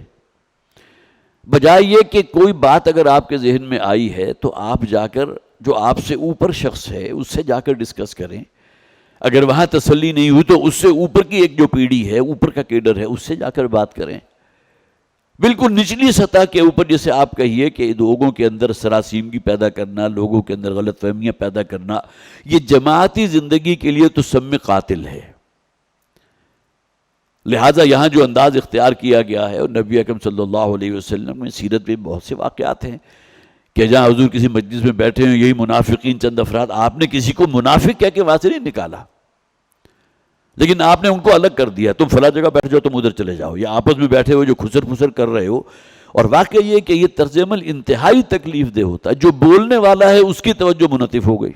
بجائے یہ کہ کوئی بات اگر آپ کے ذہن میں آئی ہے تو آپ جا کر جو آپ سے اوپر شخص ہے اس سے جا کر ڈسکس کریں. اگر وہاں تسلی نہیں ہوئی تو اس سے اوپر کی ایک جو پیڑھی ہے، اوپر کا کیڈر ہے، اس سے جا کر بات کریں. بالکل نچلی سطح کے اوپر جیسے آپ کہیے کہ لوگوں کے اندر سراسیمگی پیدا کرنا، لوگوں کے اندر غلط فہمیاں پیدا کرنا، یہ جماعتی زندگی کے لیے تو سم قاتل ہے. لہٰذا یہاں جو انداز اختیار کیا گیا ہے، اور نبی اکرم صلی اللہ علیہ وسلم میں سیرت میں بہت سے واقعات ہیں کہ جہاں حضور کسی مجلس میں بیٹھے ہیں، یہی منافقین چند افراد، آپ نے کسی کو منافق کہہ کے وہاں سے نہیں نکالا، لیکن آپ نے ان کو الگ کر دیا. تم فلاں جگہ بیٹھ جاؤ، تم ادھر چلے جاؤ. یا آپس میں بیٹھے ہوئے جو خسر پھسر کر رہے ہو. اور واقعہ یہ کہ یہ طرز عمل انتہائی تکلیف دہ ہوتا ہے. جو بولنے والا ہے اس کی توجہ منطف ہو گئی.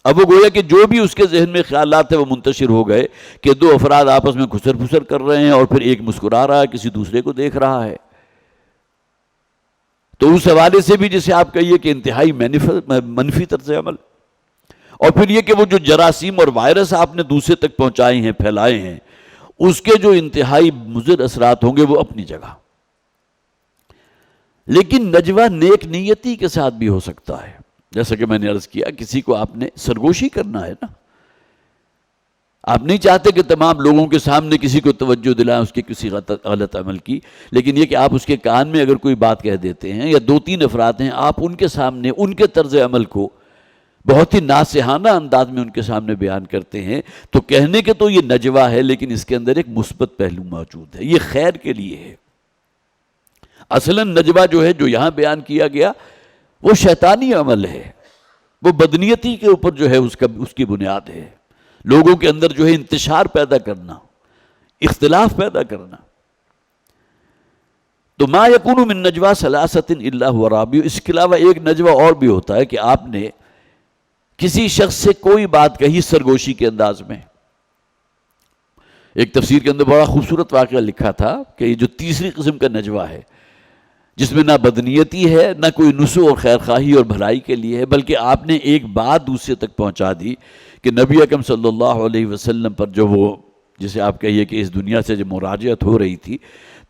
اب وہ گویا کہ جو بھی اس کے ذہن میں خیالات ہیں وہ منتشر ہو گئے کہ دو افراد آپس میں خسر پھسر کر رہے ہیں اور پھر ایک مسکرا رہا ہے، کسی دوسرے کو دیکھ رہا ہے. تو اس حوالے سے بھی جسے آپ کہیے کہ انتہائی منفی طرز عمل. اور پھر یہ کہ وہ جو جراثیم اور وائرس آپ نے دوسرے تک پہنچائے ہیں، پھیلائے ہیں، اس کے جو انتہائی مضر اثرات ہوں گے وہ اپنی جگہ. لیکن نجوہ نیک نیتی کے ساتھ بھی ہو سکتا ہے. جیسا کہ میں نے عرض کیا، کسی کو آپ نے سرگوشی کرنا ہے نا. آپ نہیں چاہتے کہ تمام لوگوں کے سامنے کسی کو توجہ دلائیں اس کے کسی غلط عمل کی، لیکن یہ کہ آپ اس کے کان میں اگر کوئی بات کہہ دیتے ہیں یا دو تین افراد ہیں، آپ ان کے سامنے ان کے طرز عمل کو بہت ہی ناصحانہ انداز میں ان کے سامنے بیان کرتے ہیں، تو کہنے کے تو یہ نجوہ ہے، لیکن اس کے اندر ایک مثبت پہلو موجود ہے. یہ خیر کے لیے ہے. اصلاً نجوہ جو ہے جو یہاں بیان کیا گیا وہ شیطانی عمل ہے. وہ بدنیتی کے اوپر جو ہے اس کی بنیاد ہے. لوگوں کے اندر جو ہے انتشار پیدا کرنا، اختلاف پیدا کرنا. تو ما یکون من نجوہ ثلاثۃ الا هو رابع. اس کے علاوہ ایک نجوہ اور بھی ہوتا ہے کہ آپ نے کسی شخص سے کوئی بات کہی سرگوشی کے انداز میں. ایک تفسیر کے اندر بڑا خوبصورت واقعہ لکھا تھا کہ یہ جو تیسری قسم کا نجوہ ہے، جس میں نہ بدنیتی ہے، نہ کوئی نصح اور خیرخواہی اور بھلائی کے لیے ہے، بلکہ آپ نے ایک بات دوسرے تک پہنچا دی کہ نبی اکرم صلی اللہ علیہ وسلم پر جو وہ جسے آپ کہیے کہ اس دنیا سے جو مراجعت ہو رہی تھی،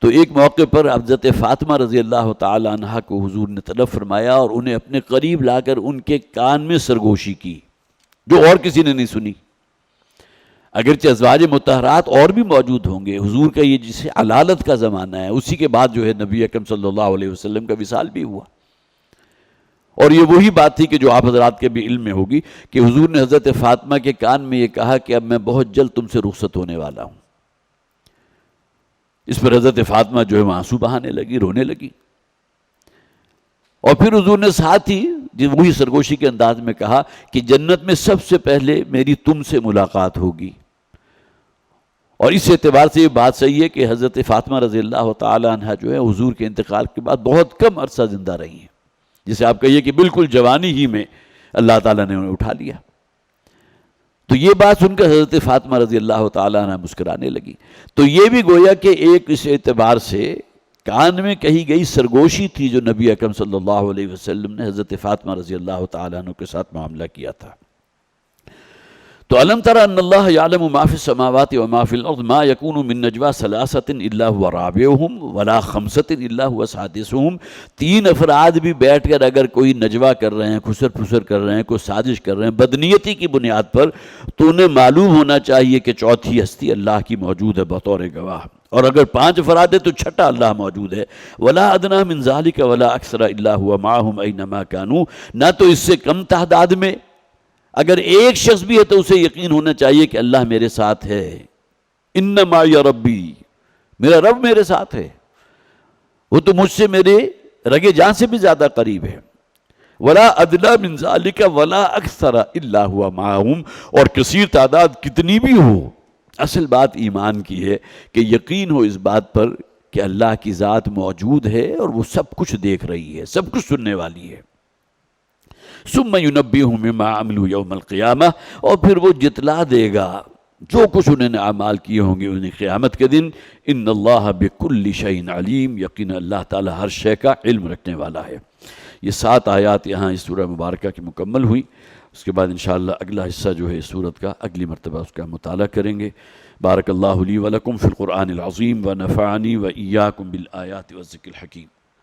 تو ایک موقع پر حضرت فاطمہ رضی اللہ تعالی عنہا کو حضور نے طلب فرمایا اور انہیں اپنے قریب لا کر ان کے کان میں سرگوشی کی جو اور کسی نے نہیں سنی. اگرچہ ازواج مطہرات اور بھی موجود ہوں گے، حضور کا یہ جسے علالت کا زمانہ ہے، اسی کے بعد جو ہے نبی اکرم صلی اللہ علیہ وسلم کا وصال بھی ہوا. اور یہ وہی بات تھی کہ جو آپ حضرات کے بھی علم میں ہوگی کہ حضور نے حضرت فاطمہ کے کان میں یہ کہا کہ اب میں بہت جلد تم سے رخصت ہونے والا ہوں. اس پر حضرت فاطمہ جو ہے آنسو بہانے لگی، رونے لگی. اور پھر حضور نے ساتھ ہی وہی سرگوشی کے انداز میں کہا کہ جنت میں سب سے پہلے میری تم سے ملاقات ہوگی. اور اس اعتبار سے یہ بات صحیح ہے کہ حضرت فاطمہ رضی اللہ تعالی عنہ جو ہے حضور کے انتقال کے بعد بہت کم عرصہ زندہ رہی ہیں، جسے آپ کہیے کہ بالکل جوانی ہی میں اللہ تعالیٰ نے انہیں اٹھا لیا. تو یہ بات سن کر حضرت فاطمہ رضی اللہ تعالیٰ عنہ مسکرانے لگی. تو یہ بھی گویا کہ ایک اس اعتبار سے کان میں کہی گئی سرگوشی تھی جو نبی اکرم صلی اللہ علیہ وسلم نے حضرت فاطمہ رضی اللہ تعالیٰ عنہ کے ساتھ معاملہ کیا تھا. تو علم تر ان اللہ یعلم ما فی السماوات و ما فی الارض ما یکون من نجوا ثلاثۃ الا هو رابعهم ولا خمسۃ الا هو سادسهم. 3 افراد بھی بیٹھ کر اگر کوئی نجوا کر رہے ہیں، خسر پھسر کر رہے ہیں، کوئی سازش کر رہے ہیں بدنیتی کی بنیاد پر، تو انہیں معلوم ہونا چاہیے کہ چوتھی ہستی اللہ کی موجود ہے بطور گواہ. اور اگر 5 افراد ہے تو چھٹا اللہ موجود ہے. ولا ادنی من ذلک ولا اکثر الا هو معهم اینما کانوا. نہ تو اس سے کم تعداد میں اگر ایک شخص بھی ہے تو اسے یقین ہونا چاہیے کہ اللہ میرے ساتھ ہے. انما یا ربی، میرا رب میرے ساتھ ہے، وہ تو مجھ سے میرے رگے جان سے بھی زیادہ قریب ہے. ولا ادنی من ذلک ولا اکثر الا هو معهم. اور کثیر تعداد کتنی بھی ہو، اصل بات ایمان کی ہے کہ یقین ہو اس بات پر کہ اللہ کی ذات موجود ہے اور وہ سب کچھ دیکھ رہی ہے، سب کچھ سننے والی ہے. ثم ينبئهم بما عملوا يوم القیامہ. اور پھر وہ جتلا دے گا جو کچھ انہوں نے اعمال کیے ہوں گے انہیں قیامت کے دن. ان اللہ بكل شيء علیم. یقینا اللہ تعالی ہر شے کا علم رکھنے والا ہے. یہ 7 آیات یہاں اس سورہ مبارکہ کی مکمل ہوئی. اس کے بعد انشاءاللہ اگلا حصہ جو ہے اس سورت کا اگلی مرتبہ اس کا مطالعہ کریں گے. بارک اللہ لی ولکم فی القرآن العظیم ونفعنی وإیاکم بالآیات والذکر الحکیم.